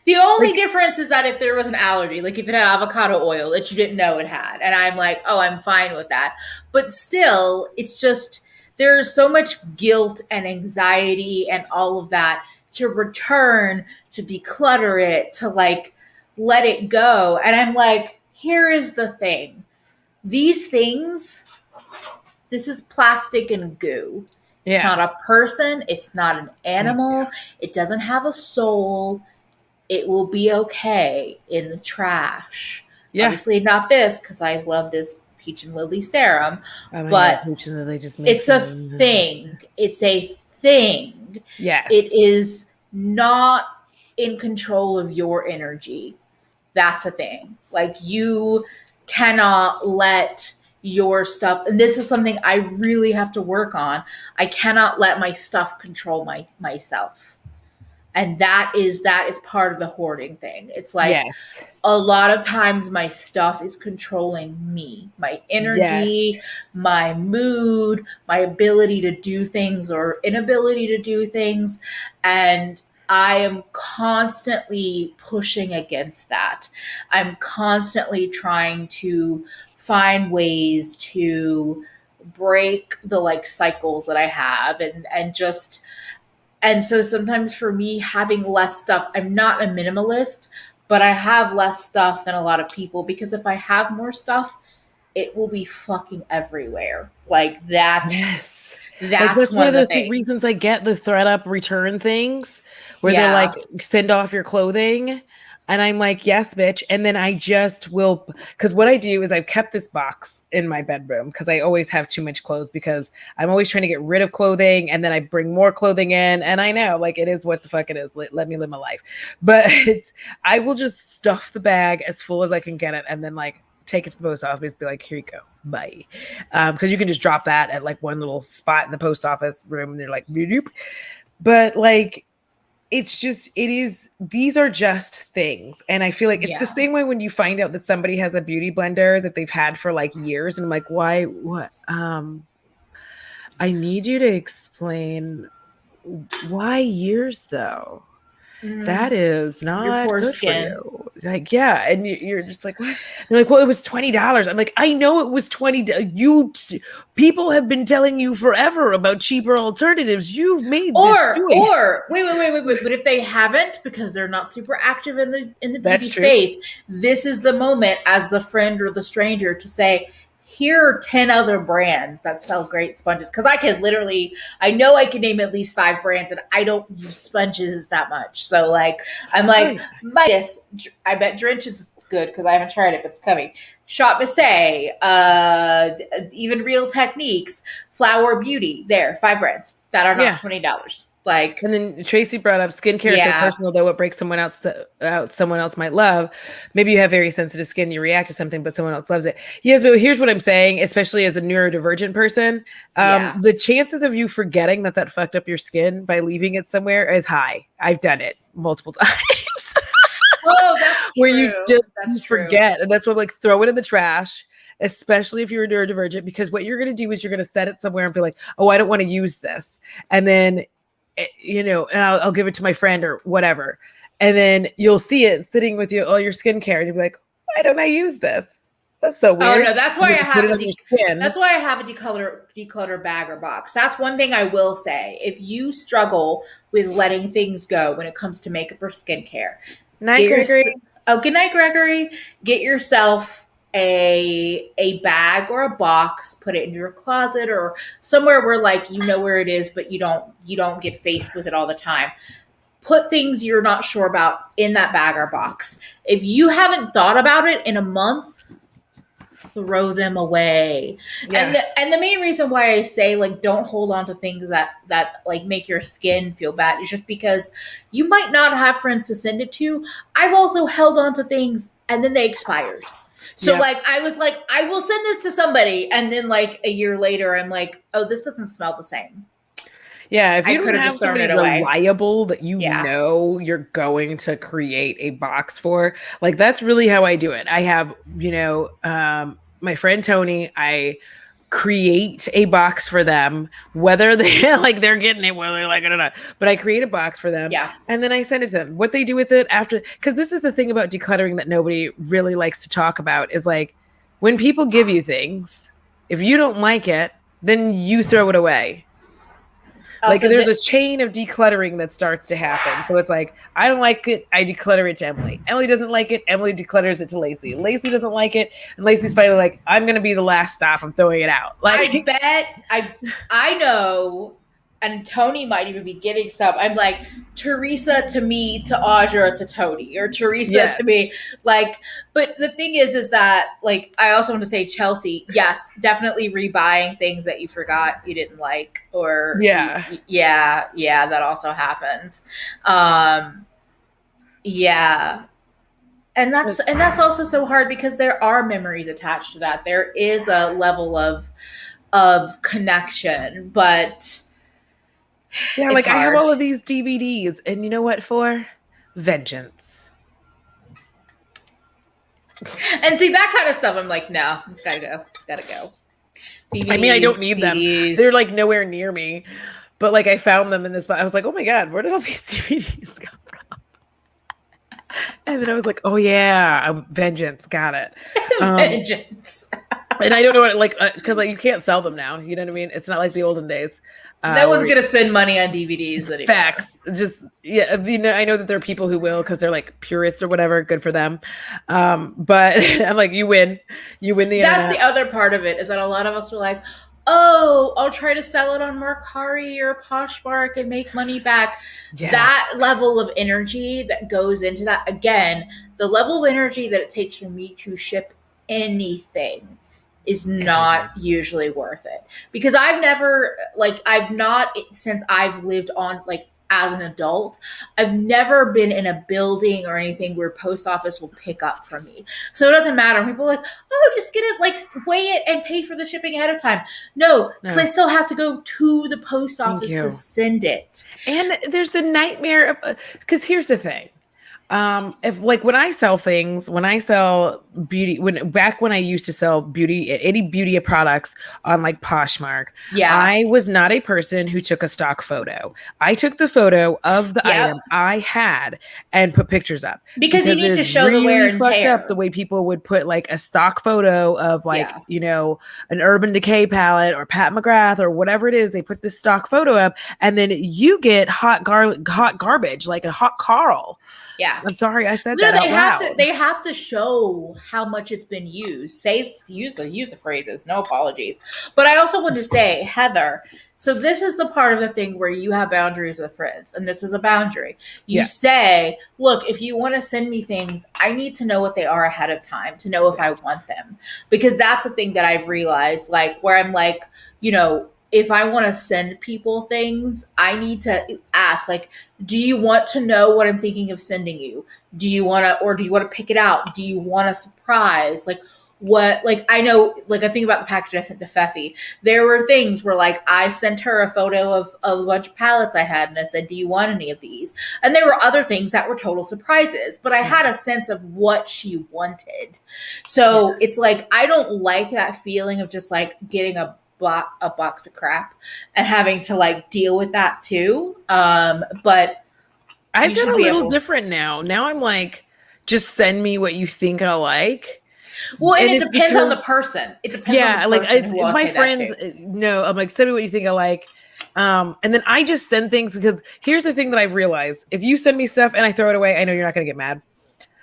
The only Like, difference is that if there was an allergy, like if it had avocado oil that you didn't know it had, and I'm like, oh, I'm fine with that. But still, it's just there's so much guilt and anxiety and all of that to return, to declutter it, to like let it go. And I'm like, here is the thing. These things, this is plastic and goo. It's yeah. not a person, it's not an Thank you. animal, it doesn't have a soul. It will be okay in the trash. Yeah. Obviously, not this because I love this peach and lily serum, Oh my God, but Peach and Lily just it's makes a me. thing. It's a thing. It Yes. is not in control of your energy. That's a thing. Like you cannot let your stuff, and this is something I really have to work on. I cannot let my stuff control myself, and that is part of the hoarding thing. It's like Yes. a lot of times my stuff is controlling me, my Yes. energy, my mood, my ability to do things or inability to do things, and I am constantly pushing against that. I'm constantly trying to find ways to break the like cycles that I have, and just, and so sometimes for me, having less stuff, I'm not a minimalist, but I have less stuff than a lot of people because if I have more stuff, it will be fucking everywhere. Like Yes. Like that's that's one one of of the the reasons I things. get the thread up return things where they're like, Yeah. send off your clothing. And I'm like, yes, bitch. And then I just will, because what I do is I've kept this box in my bedroom because I always have too much clothes because I'm always trying to get rid of clothing and then I bring more clothing in. And I know, like, it is what the fuck it is. Let me live my life. But I will just stuff the bag as full as I can get it and then like take it to the post office, be like, here you go, bye. Because you can just drop that at like one little spot in the post office room and they're like, doop. But like, these are just things. And I feel like it's the Yeah. same way when you find out that somebody has a beauty blender that they've had for like years. And I'm like, why, what? I need you to explain why years though. That is Your not poor good for skin. you. Like, yeah. And you're just like, what? They're like, well, it was $20. I'm like, I know it was 20. People have been telling you forever about cheaper alternatives. You've made this choice. Or wait. But if they haven't, because they're not super active in the beauty That's true. space, this is the moment as the friend or the stranger to say, here are 10 other brands that sell great sponges. Because I know I can name at least 5 brands, and I don't use sponges that much. So like, I'm like, Right. Midas, I bet Drenches is good because I haven't tried it, but it's coming. Shop Bissay, even Real Techniques, Flower Beauty. There, 5 brands that are not Yeah. $20. Like, And then Tracy brought up skincare is so yeah, personal though what breaks someone else out someone else might love. Maybe you have very sensitive skin, you react to something, but someone else loves it. Yes, but here's what I'm saying, especially as a neurodivergent person, yeah. the chances of you forgetting that fucked up your skin by leaving it somewhere is high. I've done it multiple times. Oh, that's Where you true. just That's true. forget, and that's why like throw it in the trash. Especially if you're neurodivergent, because what you're going to do is you're going to set it somewhere and be like, oh, I don't want to use this. And then and I'll give it to my friend or whatever. And then you'll see it sitting with you, all your skincare, and you'll be like, why don't I use this? That's so Oh weird. no, that's why I have it on your skin. that's why I have a declutter bag or box. That's one thing I will say. If you struggle with letting things go when it comes to makeup or skincare, Night, get your Gregory. good night, Gregory. Get yourself a bag or a box, put it in your closet or somewhere where like you know where it is, but you don't get faced with it all the time. Put things you're not sure about in that bag or box. If you haven't thought about it in a month, throw them away. Yeah. And the main reason why I say like don't hold on to things that like make your skin feel bad is just because you might not have friends to send it to. I've also held on to things and then they expired. So Yeah. like I was like, I will send this to somebody, and then like a year later, I'm like, oh, this doesn't smell the same. Yeah, if I you could don't have have just thrown somebody it away. reliable that Yeah. you're going to create a box for, like that's really how I do it. I have, my friend Tony, I create a box for them, whether they like they're getting it, whether they like it or not. But I create a box for them, Yeah. and then I send it to them. What they do with it after, because this is the thing about decluttering that nobody really likes to talk about, is like when people give you things, if you don't like it, then you throw it away. Like Also, there's a chain of decluttering that starts to happen. So it's like, I don't like it, I declutter it to Emily. Emily doesn't like it, Emily declutters it to Lacey. Lacey doesn't like it, and Lacey's finally like, I'm gonna be the last stop, I'm throwing it out. Like I bet I know, and Tony might even be getting some. I'm like Teresa to me to Audra to Tony, or Teresa yes. to me. Like, but the thing is that like I also want to say Chelsea. Yes, definitely rebuying things that you forgot you didn't like, or Yeah. yeah, that also happens. Yeah, and that's also so hard because there are memories attached to that. There is a level of connection, but Yeah, it's like I have hard. all of these DVDs, and you know what for? Vengeance. And see that kind of stuff, I'm like, no, it's gotta go. It's gotta go. I mean, I don't DVDs, need them. CDs. They're like nowhere near me. But like I found them in this, I was like, oh my God, where did all these DVDs come from? And then I was like, oh yeah, Vengeance, got it. Vengeance. And I don't know what, like, because like you can't sell them now. You know what I mean? It's not like the olden days. That was gonna spend money on DVDs anymore. Facts. Just yeah, I know that there are people who will because they're like purists or whatever. Good for them. But I'm like, you win the That's internet. the other part of it, is that a lot of us were like, oh, I'll try to sell it on Mercari or Poshmark and make money back. Yeah. That level of energy that goes into that, again, the level of energy that it takes for me to ship anything is not usually worth it. Because I've not, since I've lived on, like, as an adult, I've never been in a building or anything where post office will pick up for me. So it doesn't matter. People are like, oh, just get it, like weigh it and pay for the shipping ahead of time. No, because I still have to go to the post office to send it. And there's the nightmare of, because here's the thing. If like when I sell beauty, back when I used to sell any beauty products on like Poshmark, I was not a person who took a stock photo. I took the photo of the item I had and put pictures up because you need to show the wear and tear. Up the way people would put like a stock photo of like, you know, an Urban Decay palette or Pat McGrath or whatever it is. They put this stock photo up and then you get hot garbage, like a hot Carl. Yeah. I'm sorry I said that out loud. They have to show how much it's been used. Use the phrases. No apologies. But I also want to say, Heather, so this is the part of the thing where you have boundaries with friends, and this is a boundary. You say, look, if you want to send me things, I need to know what they are ahead of time to know if I want them. Because that's the thing that I've realized, like, where I'm like, you know, if I want to send people things, I need to ask, like, do you want to know what I'm thinking of sending you? Do you want to pick it out? Do you want a surprise? Like, what, like, I know, like, I think about the package I sent to Feffy. There were things where, like, I sent her a photo of a bunch of palettes I had, and I said, do you want any of these? And there were other things that were total surprises, but I had a sense of what she wanted. So it's like, I don't like that feeling of just, like, getting a box of crap and having to like deal with that too. But I've been a little different now. Now I'm like, just send me what you think I like. Well, and it depends on the person. It depends on the person. Like my friends no, I'm like, send me what you think I like. And then I just send things because here's the thing that I've realized. If you send me stuff and I throw it away, I know you're not gonna get mad.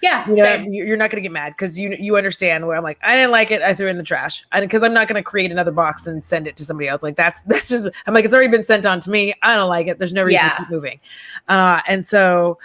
Yeah, you know, you're not going to get mad because you understand where I'm like, I didn't like it, I threw it in the trash, because I'm not going to create another box and send it to somebody else. Like that's just, I'm like, it's already been sent on to me. I don't like it. There's no reason to keep moving. And so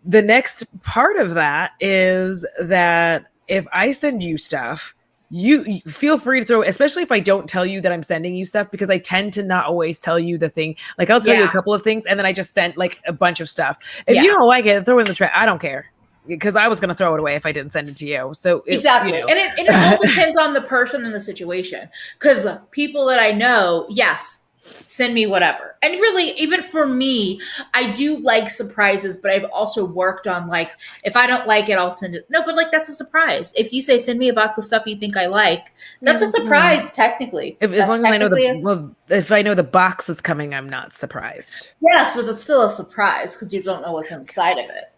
the next part of that is that if I send you stuff, you feel free to throw, especially if I don't tell you that I'm sending you stuff, because I tend to not always tell you the thing. Like I'll tell you a couple of things and then I just send like a bunch of stuff. If you don't like it, throw it in the trash. I don't care. Because I was going to throw it away if I didn't send it to you. So exactly. You know. And it all depends on the person and the situation. Because people that I know, yes, send me whatever. And really, even for me, I do like surprises, but I've also worked on like, if I don't like it, I'll send it. No, but like, that's a surprise. If you say, send me a box of stuff you think I like, that's a surprise, technically. As long as I know if I know the box is coming, I'm not surprised. Yes, but it's still a surprise because you don't know what's inside of it.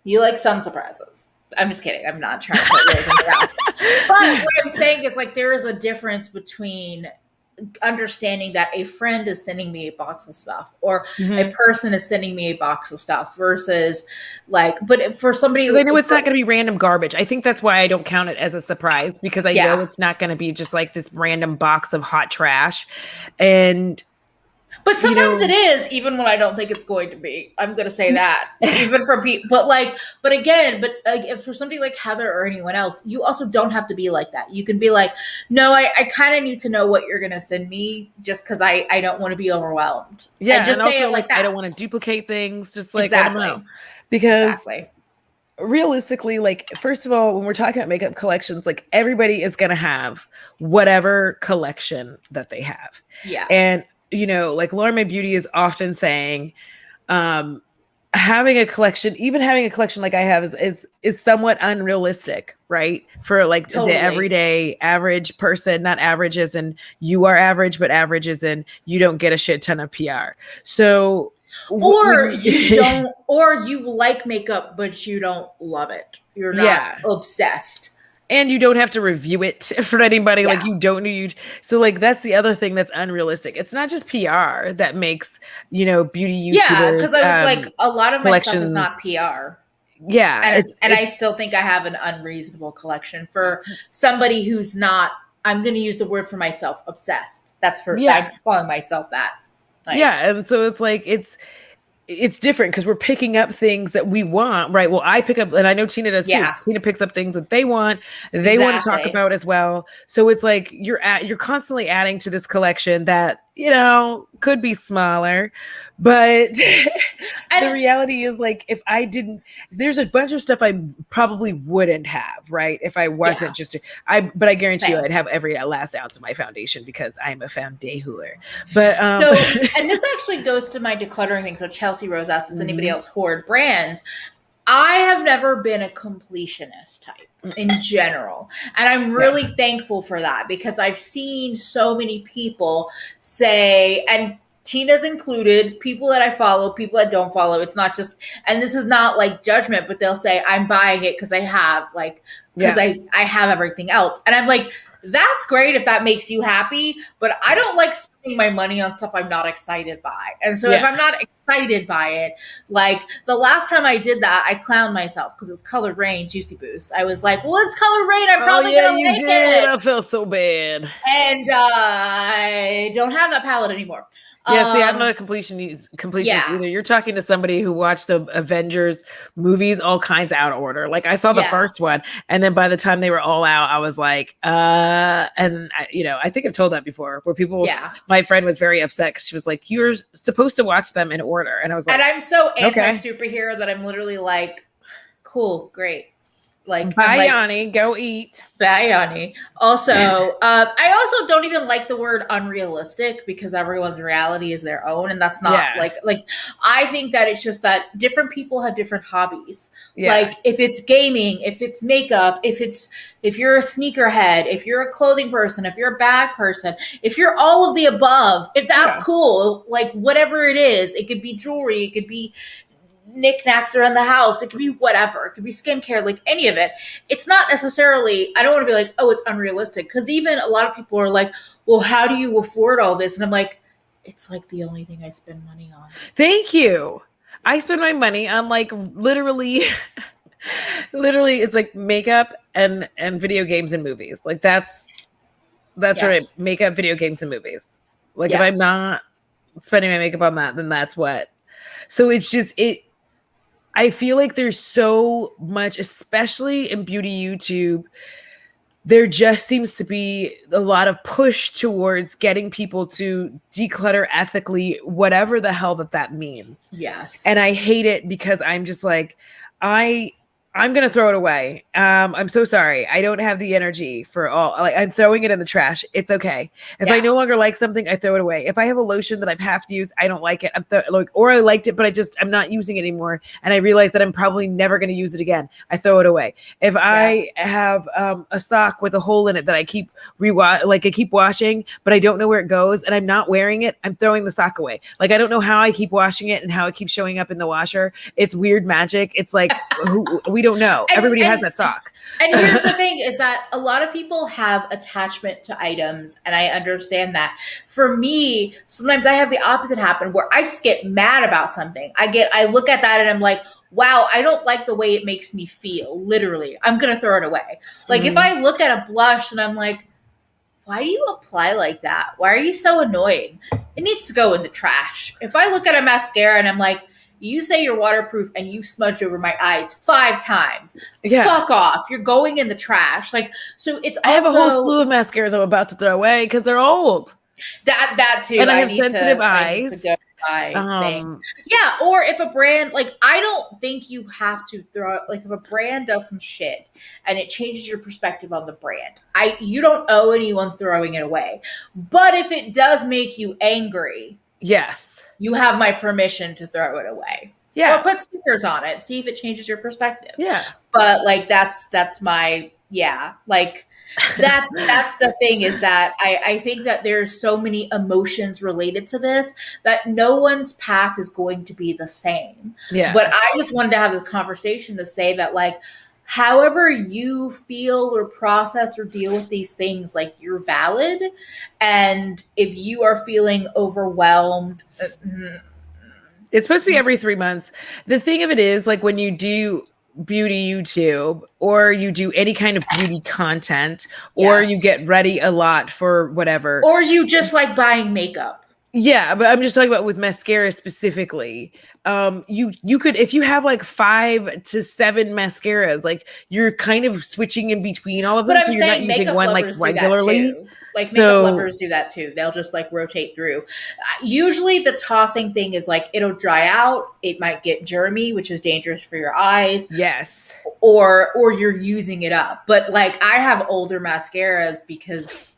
You like some surprises. I'm just kidding. I'm not trying to put words in your mouth. But what I'm saying is like there is a difference between understanding that a friend is sending me a box of stuff or a person is sending me a box of stuff versus like, but for somebody, I know it's not going to be random garbage. I think that's why I don't count it as a surprise because I know it's not going to be just like this random box of hot trash. But sometimes it is, even when I don't think it's going to be. I'm going to say that, even for people. But again, for somebody like Heather or anyone else, you also don't have to be like that. You can be like, no, I kind of need to know what you're going to send me just because I don't want to be overwhelmed. Yeah, and just say it like that. I don't want to duplicate things. Just like, I don't know. Because realistically, like, first of all, when we're talking about makeup collections, like everybody is going to have whatever collection that they have. Yeah. And like Lauren May Beauty is often saying, having a collection like I have is somewhat unrealistic, right? For like the everyday average person, not average as in you are average, but average as in you don't get a shit ton of PR. So, or you like makeup, but you don't love it. You're not obsessed. And you don't have to review it for anybody. Yeah. Like you don't need. So like, that's the other thing that's unrealistic. It's not just PR that makes, beauty YouTubers. Yeah. Cause I was like, a lot of my stuff is not PR. Yeah. And I still think I have an unreasonable collection for somebody who's not, I'm going to use the word for myself, obsessed. That's for, I'm calling myself that. Like, and so it's like, it's different because we're picking up things that we want, right? Well, I pick up, and I know Tina does too. Tina picks up things that they want, want to talk about as well. So it's like you're constantly adding to this collection that could be smaller, but the And reality is like if I didn't, there's a bunch of stuff I probably wouldn't have, right? If I yeah, wasn't but I guarantee you same. I'd have every last ounce of my foundation because I'm a foundahuler. But So, and this actually goes to my decluttering thing. So Chelsea Rose asked, does anybody mhm. else hoard brands? I have never been a completionist type in general. And I'm Yeah. really thankful for that because I've seen so many people say, and Tina's included, people that I follow, people that don't follow. It's not just, and this is not like judgment, but they'll say, I'm buying it because I have because Yeah. I have everything else. And I'm like, that's great if that makes you happy, but I don't like spending my money on stuff I'm not excited by. And so if Yeah. I'm not excited by it, like the last time I did that, I clowned myself because it was Colored Rain Juicy Boost. I was like, well, it's Colored Rain. I'm Oh probably yeah, going to you like did. it. I felt so bad. And I don't have that palette anymore. Yeah, see, I'm not a Um, completionist yeah, either. You're talking to somebody who watched the Avengers movies all kinds out of order. Like I saw the yeah, first one, and then by the time they were all out, I was like, and I think I've told that before, where yeah. my friend was very upset because she was like, "You're supposed to watch them in order," and I was And like, I'm so anti "Okay, superhero that I'm literally like, cool, great. Like, I'm bye, like, Yanni, go eat." Bayani. Also, I also don't even like the word unrealistic because everyone's reality is their own, and that's not Yeah, like I think that it's just that different people have different hobbies. yeah, Like if it's gaming, if it's makeup, if you're a sneakerhead, if you're a clothing person, if you're a bag person, if you're all of the above, if that's yeah, cool, like whatever it is, it could be jewelry, it could be knickknacks around the house. It could be whatever. It could be skincare, like any of it. It's not necessarily, I don't want to be like, oh, it's unrealistic. Because even a lot of people are like, well, how do you afford all this? And I'm like, it's like the only thing I spend money on. Thank you. I spend my money on like literally literally it's like makeup and video games and movies. Like that's Yeah. right. Makeup, video games, and movies. Like if Yeah. I'm not spending my makeup on that, then that's what. So it's just it. I feel like there's so much, especially in beauty YouTube. There just seems to be a lot of push towards getting people to declutter ethically, whatever the hell that means. And I Yes. hate it because I'm just like, I I'm gonna throw it away. I'm so sorry. I don't have the energy for all. Like I'm throwing it in the trash. It's okay. If I Yeah. no longer like something, I throw it away. If I have a lotion that I've half used, I don't like it. Or I liked it, but I'm not using it anymore, and I realize that I'm probably never going to use it again. I throw it away. If Yeah. I have a sock with a hole in it that I keep I keep washing, but I don't know where it goes, and I'm not wearing it, I'm throwing the sock away. Like I don't know how I keep washing it and how it keeps showing up in the washer. It's weird magic. It's like we don't know. And Everybody has and that sock. And here's the thing is that a lot of people have attachment to items, and I understand that. For me, sometimes I have the opposite happen where I just get mad about something. I look at that and I'm like, wow, I don't like the way it makes me feel. Literally, I'm going to throw it away. Like if Mhm. I look at a blush and I'm like, why do you apply like that? Why are you so annoying? It needs to go in the trash. If I look at a mascara and I'm like, you say you're waterproof and you smudged over my eyes 5 times. Yeah. Fuck off. You're going in the trash. Like, so it's I have a whole also slew of mascaras I'm about to throw away because they're old. that too. And I have sensitive I need to eyes. go buy things. Um, Yeah, or if a brand like I don't think you have to throw like if a brand does some shit and it changes your perspective on the brand. You don't owe anyone throwing it away. But if it does make you angry, yes. you have my permission to throw it away. Or Yeah. put stickers on it, see if it changes your perspective. Yeah. But like that's my yeah, like that's the thing is that I think that there's so many emotions related to this that no one's path is going to be the same. Yeah. But I just wanted to have this conversation to say that like however you feel or process or deal with these things, like you're valid. And if you are feeling overwhelmed, It's supposed to be every 3 months. The thing of it is, like when you do beauty YouTube or you do any kind of beauty content or you yes. get ready a lot for whatever. Or you just like buying makeup. Yeah, but I'm just talking about with mascara specifically. You could, if you have like 5 to 7 mascaras, like you're kind of switching in between all of But them, so I'm you're not saying using makeup one like lovers do that regularly. too. Like makeup So lovers do that too. They'll just like rotate through. Usually the tossing thing is like it'll dry out, it might get germy, which is dangerous for your eyes, yes, or you're using it up. But like I have older mascaras because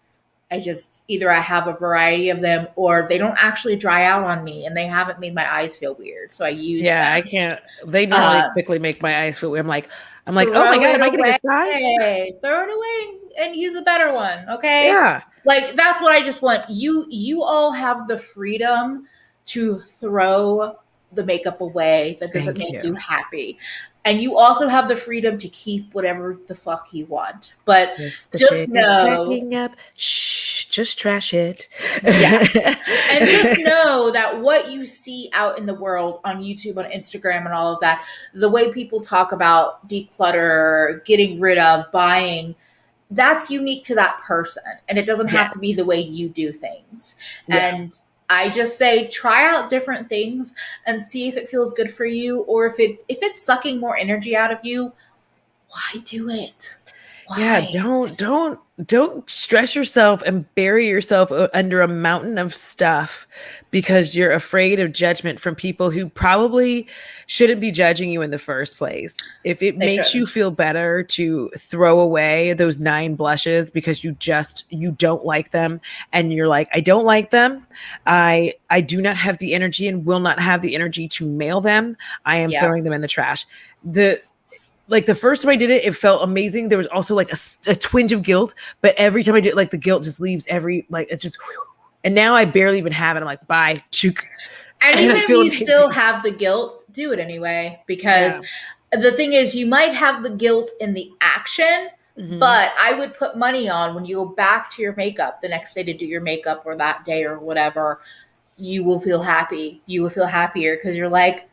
I just either I have a variety of them or they don't actually dry out on me and they haven't made my eyes feel weird. So I use yeah, I them. can't. They normally Uh, quickly make my eyes feel weird. I'm like, oh my throw god, it am I getting a away. side? Throw it away and use a better one. Okay. Yeah, Like that's what I just want. You all have the freedom to throw the makeup away that doesn't thank make you. you happy. And you also have the freedom to keep whatever the fuck you want. But If the just shit is know, stacking up, shh, just trash it. yeah. And just know that what you see out in the world on YouTube, on Instagram, and all of that, the way people talk about declutter, getting rid of, buying, that's unique to that person. And it doesn't have to be Yes. the way you do things. Yeah. And I just say try out different things and see if it feels good for you or if it's sucking more energy out of you, why do it? Yeah, Why? don't stress yourself and bury yourself under a mountain of stuff because you're afraid of judgment from people who probably shouldn't be judging you in the first place. If it They makes you shouldn't. feel better to throw away those 9 blushes because you don't like them and you're like, I don't like them. I do not have the energy and will not have the energy to mail them. I am Yeah. throwing them in the trash. The like the first time I did it, it felt amazing. There was also like a twinge of guilt, but every time I did, like the guilt just leaves it's just, whew. And now I barely even have it. I'm like, bye, chook. And And even I if feel you still amazing. have the guilt, do it anyway. Because Yeah. the thing is, you might have the guilt in the action, Hmm. but I would put money on when you go back to your makeup the next day to do your makeup or that day or whatever, you will feel happy. You will feel happier because you're like,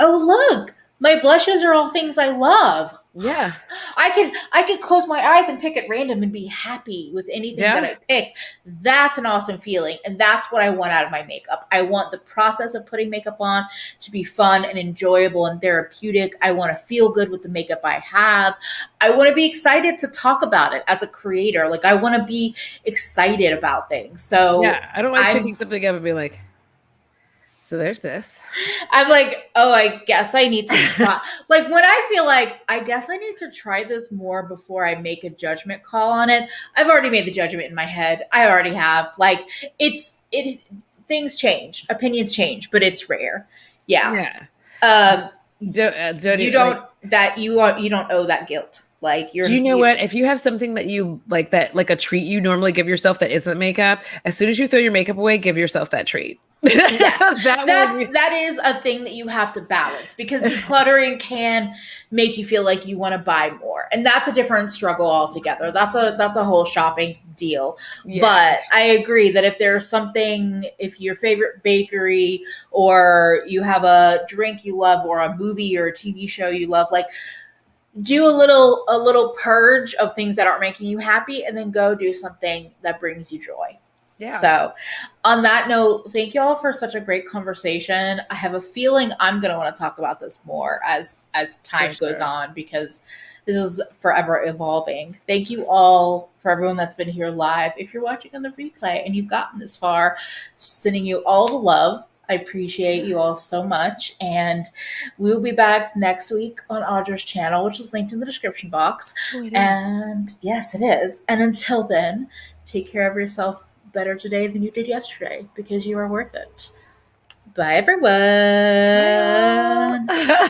oh, look, my blushes are all things I love. Yeah. I could close my eyes and pick at random and be happy with anything that Yeah. I pick. That's an awesome feeling, and that's what I want out of my makeup. I want the process of putting makeup on to be fun and enjoyable and therapeutic. I want to feel good with the makeup I have. I want to be excited to talk about it as a creator. Like I want to be excited about things. So Yeah. I don't like picking I'm something up and being like, so there's this. I'm like, oh, I guess I need to try. Like when I feel like, I guess I need to try this more before I make a judgment call on it. I've already made the judgment in my head. I already have. Like it. Things change, opinions change, but it's rare. Yeah. Yeah. Um, Don't you even, like, don't you don't owe that guilt. Like do you know you what? If you have something that you like, that like a treat you normally give yourself that isn't makeup, as soon as you throw your makeup away, give yourself that treat. Yes, That will be, that is a thing that you have to balance because decluttering can make you feel like you want to buy more, and that's a different struggle altogether. That's a whole shopping deal. yeah. But I agree that if there's something, if your favorite bakery or you have a drink you love or a movie or a TV show you love, like do a little purge of things that aren't making you happy, and then go do something that brings you joy. Yeah. So, on that note, thank you all for such a great conversation. I have a feeling I'm going to want to talk about this more as For time goes sure. on because this is forever evolving. Thank you all for everyone that's been here live. If you're watching on the replay and you've gotten this far, sending you all the love. I appreciate you all so much. And we will be back next week on Audra's channel, which is linked in the description box. Oh, it is. And yes, it is. And until then, take care of yourself better today than you did yesterday because you are worth it. Bye, Bye, everyone. all.